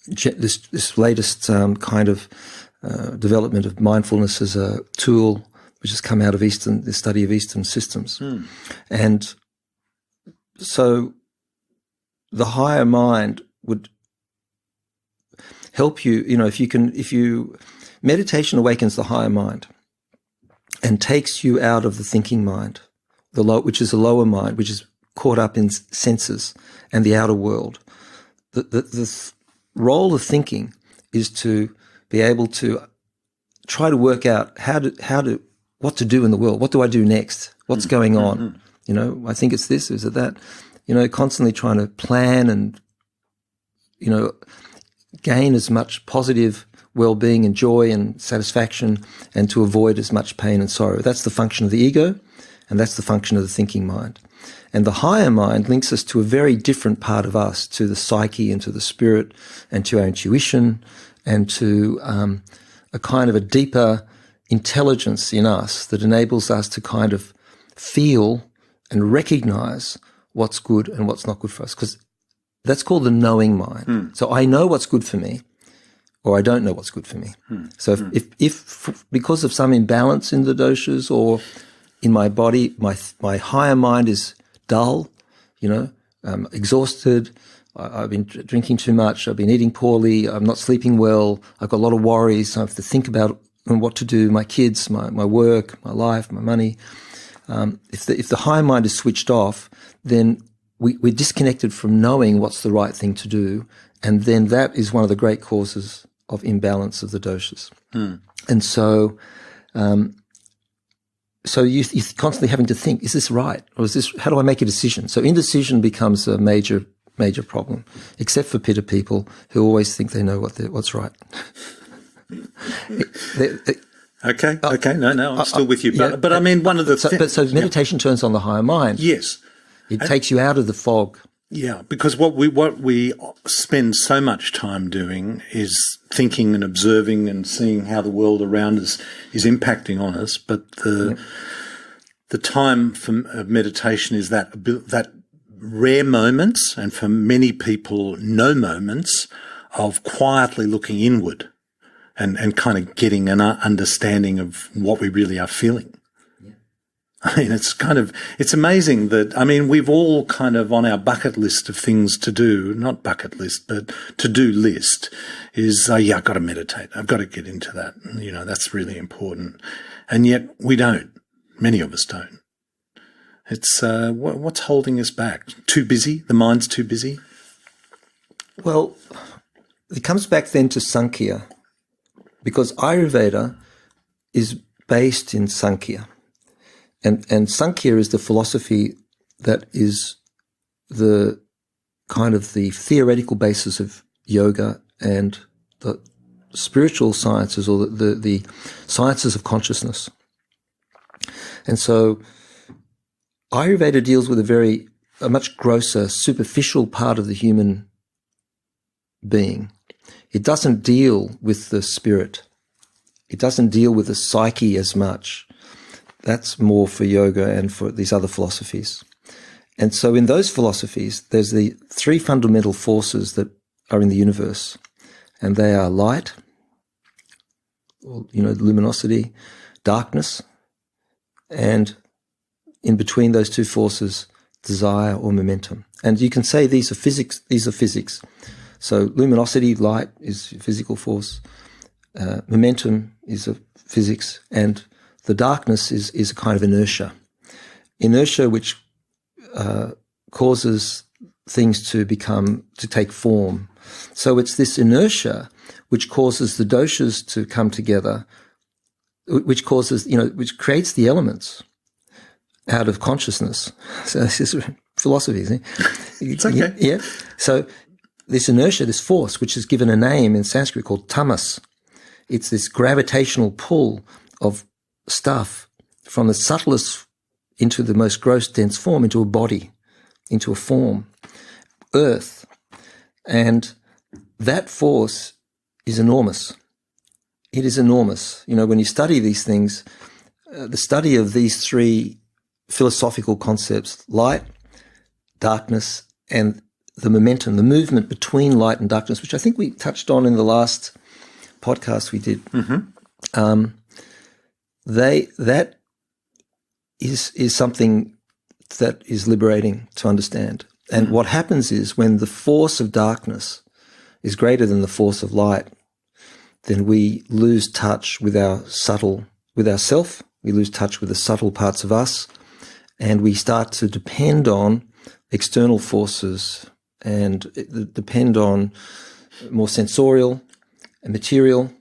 this latest kind of development of mindfulness as a tool which has come out of the study of Eastern systems. And so the higher mind would help you, meditation awakens the higher mind and takes you out of the thinking mind, which is the lower mind, which is caught up in senses and the outer world. The role of thinking is to be able to try to work out what to do in the world. What do I do next? What's going on? I think it's this, is it that? Constantly trying to plan and, gain as much positive well-being and joy and satisfaction and to avoid as much pain and sorrow. That's the function of the ego and that's the function of the thinking mind. And the higher mind links us to a very different part of us, to the psyche and to the spirit and to our intuition and to a kind of a deeper intelligence in us that enables us to kind of feel and recognize what's good and what's not good for us, because that's called the knowing mind. So I know what's good for me or I don't know what's good for me. So if because of some imbalance in the doshas or in my body, my higher mind is dull, exhausted, I've been drinking too much, I've been eating poorly, I'm not sleeping well, I've got a lot of worries, I have to think about what to do, my kids, my work, my life, my money. If the higher mind is switched off, then we're disconnected from knowing what's the right thing to do, and then that is one of the great causes of imbalance of the doshas. And so you're constantly having to think, is this right? Or is this, how do I make a decision? So indecision becomes a major problem, except for Pitta people who always think they know what's right. Okay. No, I'm still with you. But I mean, one of the so meditation turns on the higher mind. Yes. It takes you out of the fog. Yeah, because what we spend so much time doing is thinking and observing and seeing how the world around us is impacting on us. But the time of meditation is that rare moments, and for many people, no moments of quietly looking inward and kind of getting an understanding of what we really are feeling. I mean, it's amazing that, we've all kind of on our bucket list of things to do, not bucket list, but to-do list is, I've got to meditate. I've got to get into that. That's really important. And yet we don't. Many of us don't. It's, what's holding us back? Too busy? The mind's too busy? Well, it comes back then to Sankhya, because Ayurveda is based in Sankhya. And Sankhya is the philosophy that is the kind of the theoretical basis of yoga and the spiritual sciences, or the sciences of consciousness. And so Ayurveda deals with a much grosser, superficial part of the human being. It doesn't deal with the spirit. It doesn't deal with the psyche as much. That's more for yoga and for these other philosophies. And so in those philosophies, there's the three fundamental forces that are in the universe, and they are light, luminosity, darkness, and in between those two forces, desire or momentum. And you can say these are physics. So luminosity, light, is physical force. Momentum is a physics, and the darkness is a kind of inertia. Inertia which causes things to take form. So it's this inertia which causes the doshas to come together, which creates the elements out of consciousness. So this is philosophy, isn't it? It's okay. Yeah. So this inertia, this force, which is given a name in Sanskrit called tamas, it's this gravitational pull of stuff from the subtlest into the most gross, dense form, into a body, into a form, earth. And that force is enormous. It is enormous. When you study these things, the study of these three philosophical concepts, light, darkness, and the momentum, the movement between light and darkness, which I think we touched on in the last podcast we did. Mm-hmm. That is something that is liberating to understand. And what happens is when the force of darkness is greater than the force of light, then we lose touch with ourself, we lose touch with the subtle parts of us, and we start to depend on external forces and depend on more sensorial and material,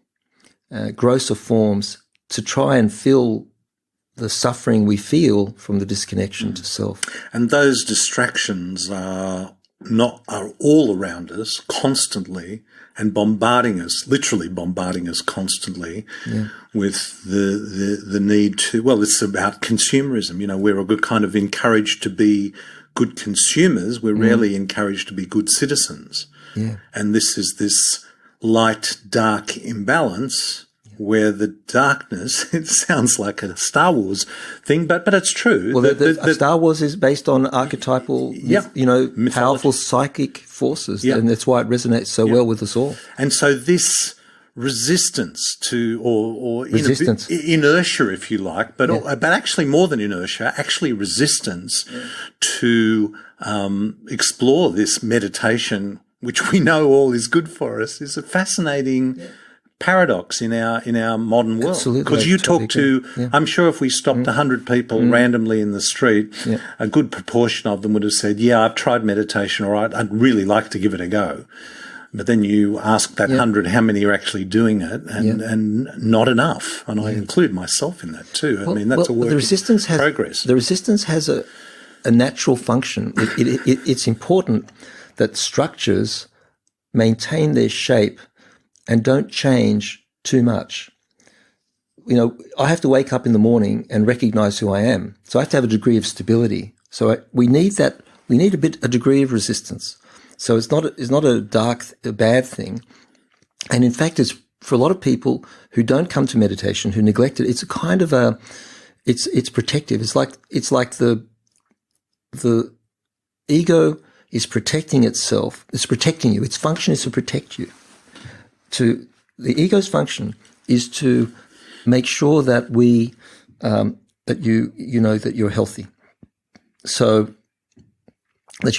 grosser forms to try and fill the suffering we feel from the disconnection to self. And those distractions are all around us constantly and literally bombarding us constantly with the need to, it's about consumerism. We're kind of encouraged to be good consumers. We're rarely encouraged to be good citizens. Yeah. And this is this light-dark imbalance where the darkness, it sounds like a Star Wars thing, but it's true. Well, Star Wars is based on archetypal, mythology. Powerful psychic forces, and that's why it resonates so well with us all. And so this resistance to, or resistance. Inertia, if you like, but actually more than inertia, actually resistance to explore this meditation, which we know all is good for us, is a fascinating paradox in our modern world. Absolutely. Because you talk to, I'm sure if we stopped 100 people randomly in the street, a good proportion of them would have said, I've tried meditation, all right, I'd really like to give it a go. But then you ask that 100 how many are actually doing it, and not enough. And I include myself in that too. That's a work in progress. The resistance has a natural function. It's important that structures maintain their shape and don't change too much. I have to wake up in the morning and recognize who I am. So I have to have a degree of stability. So we need that. We need a degree of resistance. So it's not a bad thing. And in fact, it's for a lot of people who don't come to meditation, who neglect it. It's a kind of it's protective. It's like the ego is protecting itself. It's protecting you. Its function is to protect you. The ego's function is to make sure that that you're healthy. So that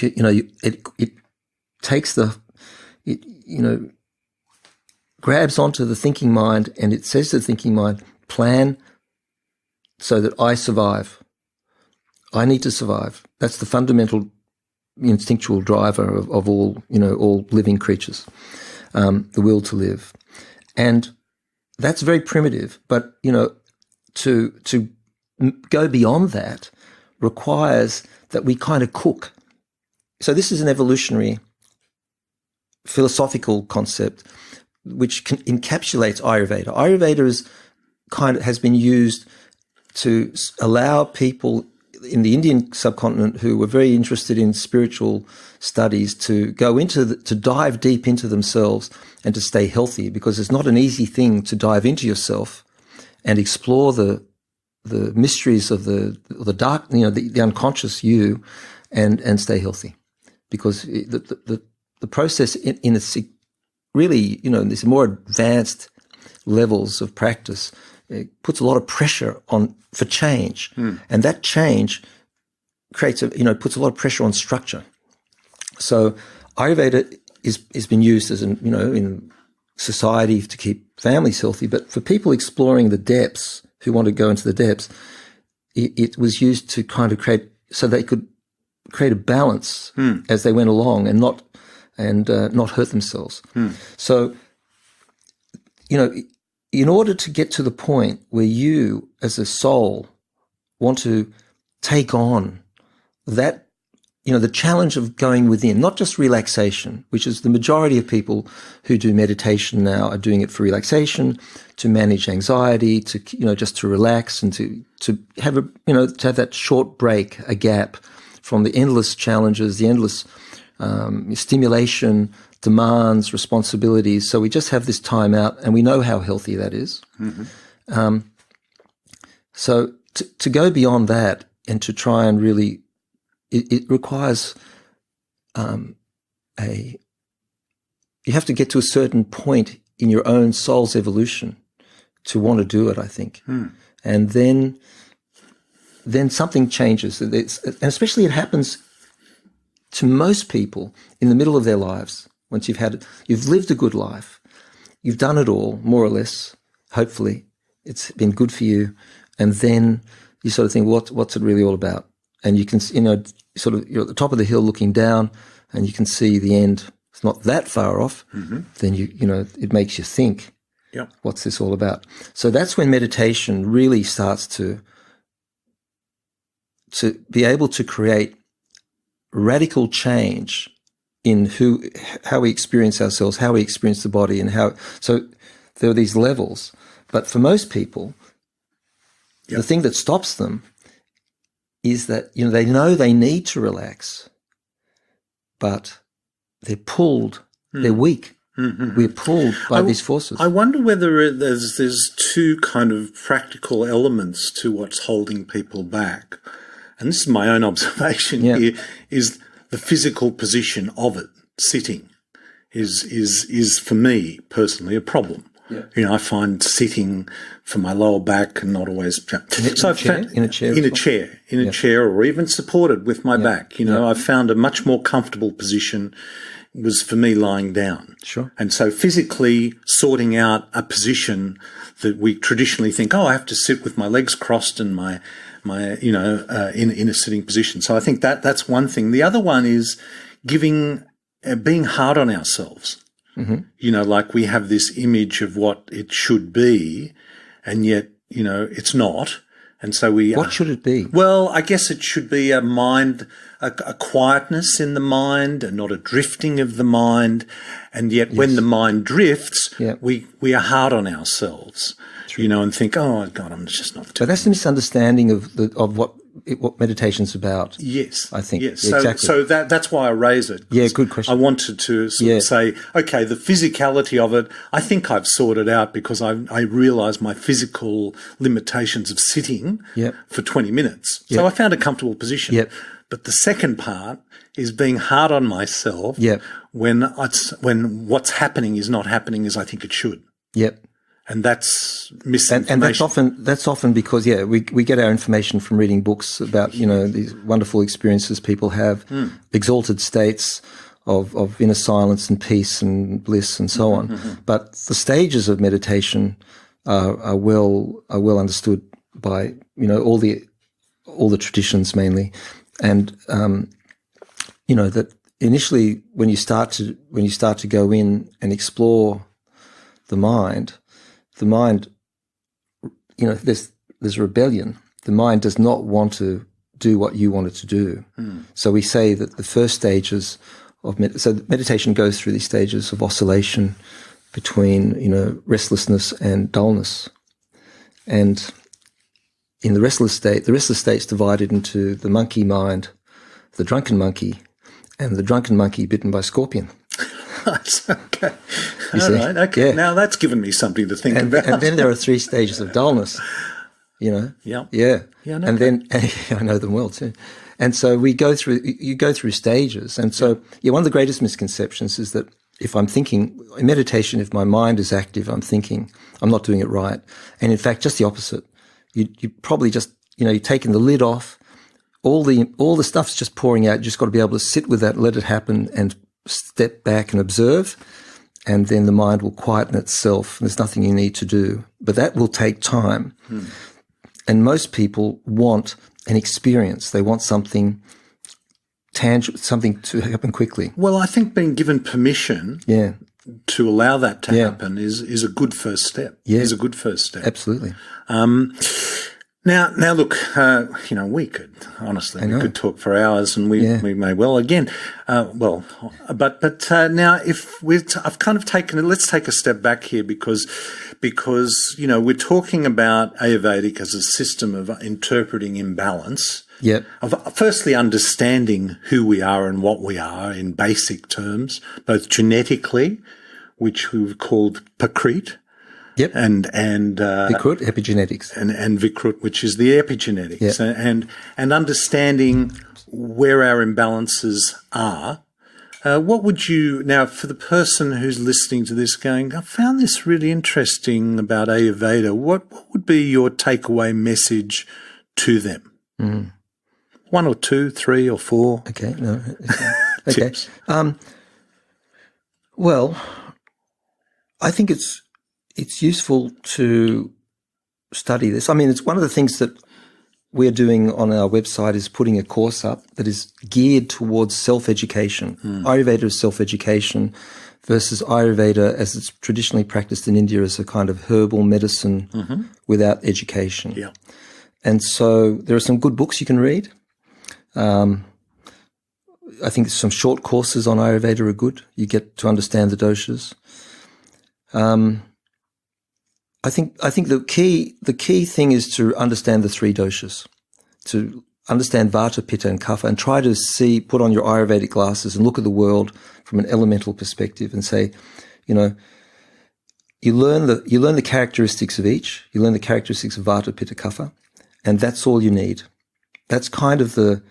it takes grabs onto the thinking mind, and it says to the thinking mind, plan so that I survive. I need to survive. That's the fundamental instinctual driver of all living creatures. The will to live. And that's very primitive, but, to go beyond that requires that we kind of cook. So this is an evolutionary philosophical concept which encapsulates Ayurveda. Ayurveda has been used to allow people in the Indian subcontinent who were very interested in spiritual studies to go to dive deep into themselves and to stay healthy, because it's not an easy thing to dive into yourself and explore the mysteries of the dark, the unconscious you, and stay healthy, because the the process in its really, these more advanced levels of practice, it puts a lot of pressure on for change, and that change creates puts a lot of pressure on structure. So Ayurveda is been used as in society to keep families healthy, but for people exploring the depths, who want to go into the depths, it was used to kind of create so they could create a balance as they went along and not hurt themselves. So, in order to get to the point where you as a soul want to take on that, the challenge of going within, not just relaxation, which is the majority of people who do meditation now are doing it for relaxation, to manage anxiety, to, just to relax and to have to have that short break, a gap from the endless challenges, the endless stimulation, demands, responsibilities. So we just have this time out, and we know how healthy that is. So to go beyond that and to try and really, it requires you have to get to a certain point in your own soul's evolution to want to do it, I think. And then something changes. And especially it happens to most people in the middle of their lives. Once you've lived a good life, you've done it all, more or less, hopefully. It's been good for you. And then you sort of think, what's it really all about? And you can, sort of, you're at the top of the hill looking down, and you can see the end. It's not that far off. Then it makes you think, what's this all about? So that's when meditation really starts to be able to create radical change in how we experience ourselves, how we experience the body, and so there are these levels. But for most people, the thing that stops them is that, they know they need to relax, but they're pulled, they're weak. We're pulled by these forces. I wonder whether there's two kind of practical elements to what's holding people back. And this is my own observation here, is the physical position of it, sitting, is for me personally a problem. I find sitting for my lower back and not always. In a chair, or even supported with my back. I've found a much more comfortable position was for me lying down. Sure. And so physically sorting out a position that we traditionally think, I have to sit with my legs crossed and my in a sitting position. So I think that's one thing. The other one is being hard on ourselves. Like we have this image of what it should be, and yet, it's not. And so what should it be? Well, I guess it should be a mind, a quietness in the mind, and not a drifting of the mind. And yet when the mind drifts, we are hard on ourselves, and think, oh God, I'm just not doing it. But that's the misunderstanding of what meditation's about. Yes. I think. Yes. Exactly. So that's why I raise it. Yeah, good question. I wanted to sort of say, okay, the physicality of it, I think I've sorted out because I realise my physical limitations of sitting for 20 minutes. So I found a comfortable position. But the second part is being hard on myself when what's happening is not happening as I think it should. And that's misinformation. And that's often because, we get our information from reading books about, these wonderful experiences people have, exalted states of inner silence and peace and bliss and so on. But the stages of meditation are well understood by, all the traditions mainly. And, that initially when you start to go in and explore the mind, there's rebellion. The mind does not want to do what you want it to do. So we say that the first stages of meditation goes through these stages of oscillation between, restlessness and dullness. And in the restless state's divided into the monkey mind, the drunken monkey, and the drunken monkey bitten by scorpion. Okay. All right. Okay. Yeah. Now that's given me something to think about. And then there are 3 stages of dullness, Yeah. Yeah. And then I know them well too. And so you go through stages. And so, one of the greatest misconceptions is that if I'm thinking, in meditation, if my mind is active, I'm thinking, I'm not doing it right. And in fact, just the opposite. You probably just, you're taking the lid off. All the stuff's just pouring out. You just got to be able to sit with that, let it happen, and step back and observe. And then the mind will quieten itself. There's nothing you need to do. But that will take time. And most people want an experience. They want something tangible, something to happen quickly. Well, I think being given permission to allow that to happen is a good first step. Yeah. Is a good first step. Absolutely. Now, look, we could honestly we could talk for hours, and we may well again. But now I've kind of taken it. Let's take a step back here because we're talking about Ayurvedic as a system of interpreting imbalance. Yep. Of firstly understanding who we are and what we are in basic terms, both genetically, which we've called Prakrit. Yep. And Vikrut, epigenetics. And Vikrut, which is the epigenetics. Yep. And understanding where our imbalances are. What would you, now for the person who's listening to this going, I found this really interesting about Ayurveda, what would be your takeaway message to them? Mm. 1 or 2, 3 or 4? Okay. No. Okay. Well, I think it's useful to study this. I mean, it's one of the things that we're doing on our website is putting a course up that is geared towards self-education. Ayurveda is self-education versus Ayurveda as it's traditionally practiced in India as a kind of herbal medicine without education. Yeah. And so there are some good books you can read. I think some short courses on Ayurveda are good. You get to understand the doshas. I think the key thing is to understand the 3 doshas, to understand Vata, Pitta, and Kapha, and try to put on your Ayurvedic glasses and look at the world from an elemental perspective and say, you learn the characteristics of each. You learn the characteristics of Vata, Pitta, Kapha, and that's all you need. That's kind of the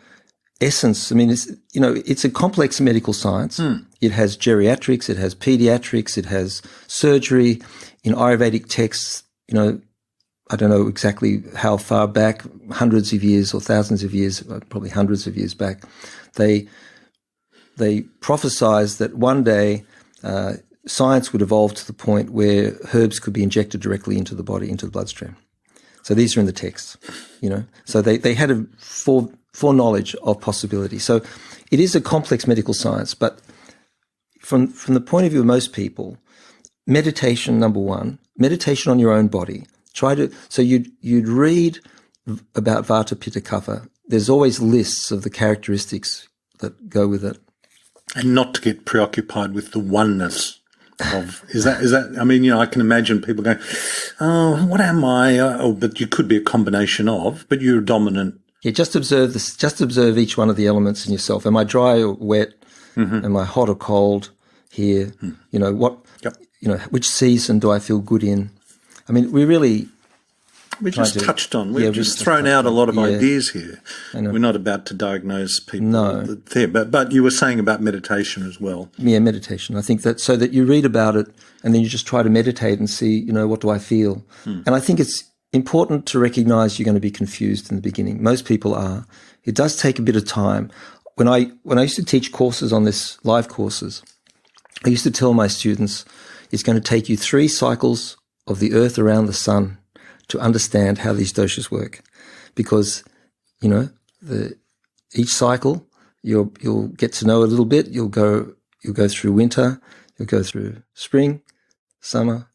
essence. I mean, it's a complex medical science. It has geriatrics, it has pediatrics, it has surgery. In Ayurvedic texts, I don't know exactly how far back, hundreds of years or thousands of years, probably hundreds of years back, they prophesized that one day science would evolve to the point where herbs could be injected directly into the body, into the bloodstream. So these are in the texts, So they had a foreknowledge of possibility. So it is a complex medical science, but from the point of view of most people, meditation, number one, meditation on your own body. So you'd read about Vata, Pitta, Kapha. There's always lists of the characteristics that go with it. And not to get preoccupied with the oneness of, is that, I mean, I can imagine people going, oh, what am I? But you could be a combination of, but you're dominant. Yeah, just observe this, just observe each one of the elements in yourself. Am I dry or wet? Am I hot or cold here? Which season do I feel good in? I mean, we just touched on. We've just thrown out a lot of ideas here. We're not about to diagnose people. No. There, but you were saying about meditation as well. Yeah, meditation. I think that so that you read about it and then you just try to meditate and see, what do I feel? And I think it's important to recognize you're going to be confused in the beginning. Most people are. It does take a bit of time. When I used to teach courses on this, live courses, I used to tell my students, it's going to take you 3 cycles of the earth around the sun to understand how these doshas work. Because, each cycle, you'll get to know a little bit. You'll go through winter, you'll go through spring, summer,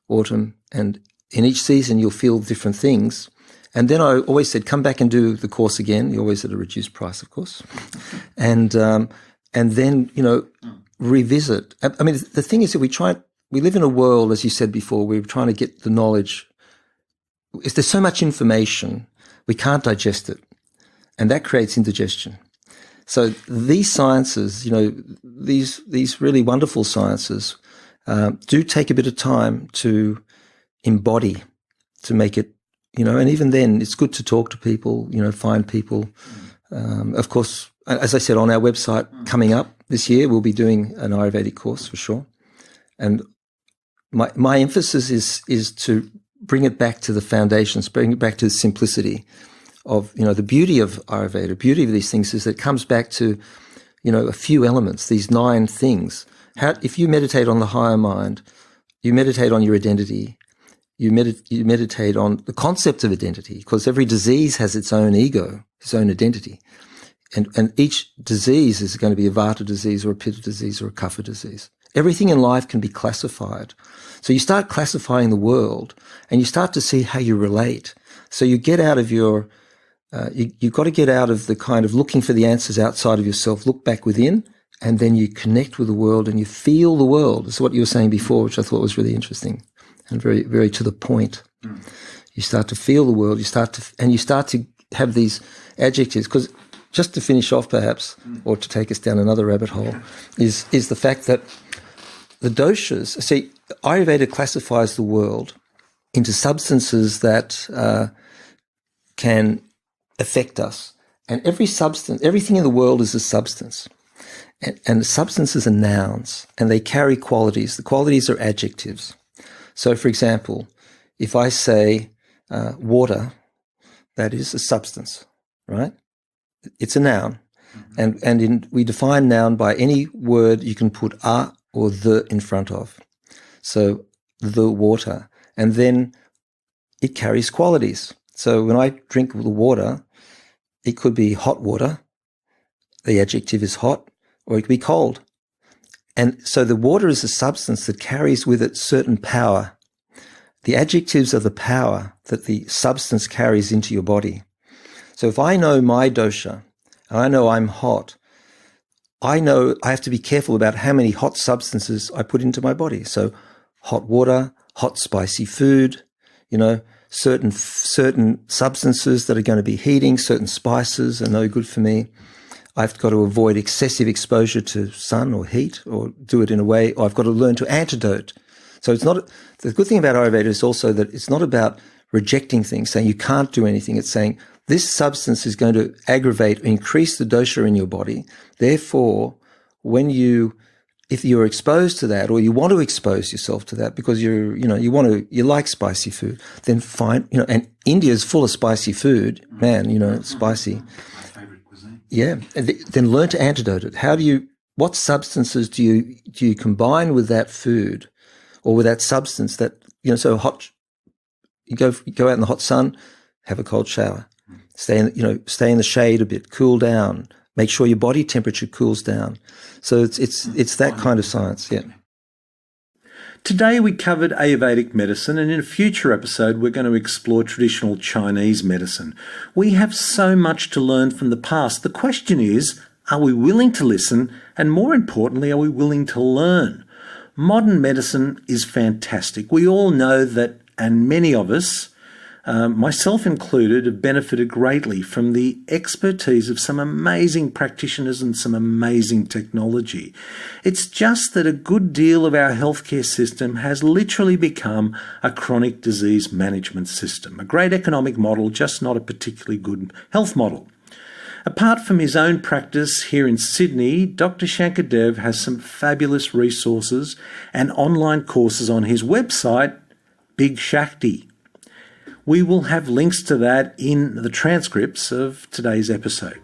autumn, and in each season you'll feel different things. And then I always said, come back and do the course again. You're always at a reduced price, of course. And then, revisit. I mean, the thing is that we live in a world, as you said before, we're trying to get the knowledge. There's so much information, we can't digest it. And that creates indigestion. So these sciences, these really wonderful sciences, do take a bit of time to embody, to make it, and even then it's good to talk to people, find people Of course, as I said, on our website coming up this year, we'll be doing an Ayurvedic course for sure. And my emphasis is to bring it back to the foundations, bring it back to the simplicity of, the beauty of Ayurveda. The beauty of these things is that it comes back to, a few elements, these 9 things. If you meditate on the higher mind, you meditate on your identity, you meditate on the concept of identity, because every disease has its own ego, its own identity. And each disease is going to be a Vata disease or a Pitta disease or a Kapha disease. Everything in life can be classified. So you start classifying the world and you start to see how you relate. So you get out of your, you've got to get out of the kind of looking for the answers outside of yourself, look back within, and then you connect with the world and you feel the world. That's what you were saying before, which I thought was really interesting and very, very to the point. You start to feel the world, you start to have these adjectives, because just to finish off perhaps, or to take us down another rabbit hole, is the fact that the doshas, see, Ayurveda classifies the world into substances that can affect us. And everything in the world is a substance. And the substances are nouns, and they carry qualities. The qualities are adjectives. So, for example, if I say water, that is a substance, right? It's a noun. And we define noun by any word you can put a or the in front of. So, the water. And then it carries qualities. So when I drink the water, it could be hot water. The adjective is hot. Or it could be cold. And so the water is a substance that carries with it certain power. The adjectives are the power that the substance carries into your body. So if I know my dosha, and I know I'm hot, I know I have to be careful about how many hot substances I put into my body. So hot water, hot spicy food, certain substances that are going to be heating, certain spices are no good for me. I've got to avoid excessive exposure to sun or heat, or do it in a way, or I've got to learn to antidote. So the good thing about Ayurveda is also that it's not about rejecting things, saying you can't do anything. It's saying this substance is going to aggravate or increase the dosha in your body. Therefore, if you're exposed to that, or you want to expose yourself to that because you like spicy food, then fine, and India is full of spicy food, man, spicy. Yeah, and then learn to antidote it. What substances do you combine with that food, or with that substance that, so hot, you go out in the hot sun, have a cold shower, stay in the shade a bit, cool down, make sure your body temperature cools down. So it's that kind of science, yeah. Today we covered Ayurvedic medicine, and in a future episode we're going to explore traditional Chinese medicine. We have so much to learn from the past. The question is, are we willing to listen? And more importantly, are we willing to learn? Modern medicine is fantastic. We all know that, and many of us, myself included, have benefited greatly from the expertise of some amazing practitioners and some amazing technology. It's just that a good deal of our healthcare system has literally become a chronic disease management system, a great economic model, just not a particularly good health model. Apart from his own practice here in Sydney, Dr. Shankardev has some fabulous resources and online courses on his website, Big Shakti. We will have links to that in the transcripts of today's episode.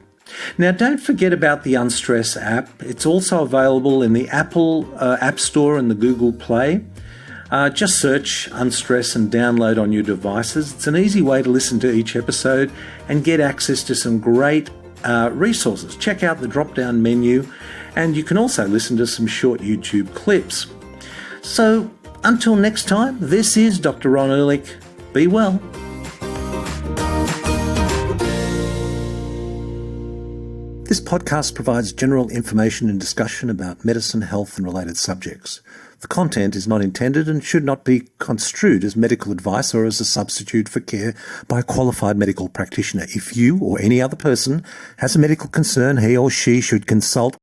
Now, don't forget about the Unstress app. It's also available in the Apple App Store and the Google Play. Just search Unstress and download on your devices. It's an easy way to listen to each episode and get access to some great resources. Check out the drop-down menu, and you can also listen to some short YouTube clips. So, until next time, this is Dr. Ron Ehrlich. Be well. This podcast provides general information and discussion about medicine, health, and related subjects. The content is not intended and should not be construed as medical advice or as a substitute for care by a qualified medical practitioner. If you or any other person has a medical concern, he or she should consult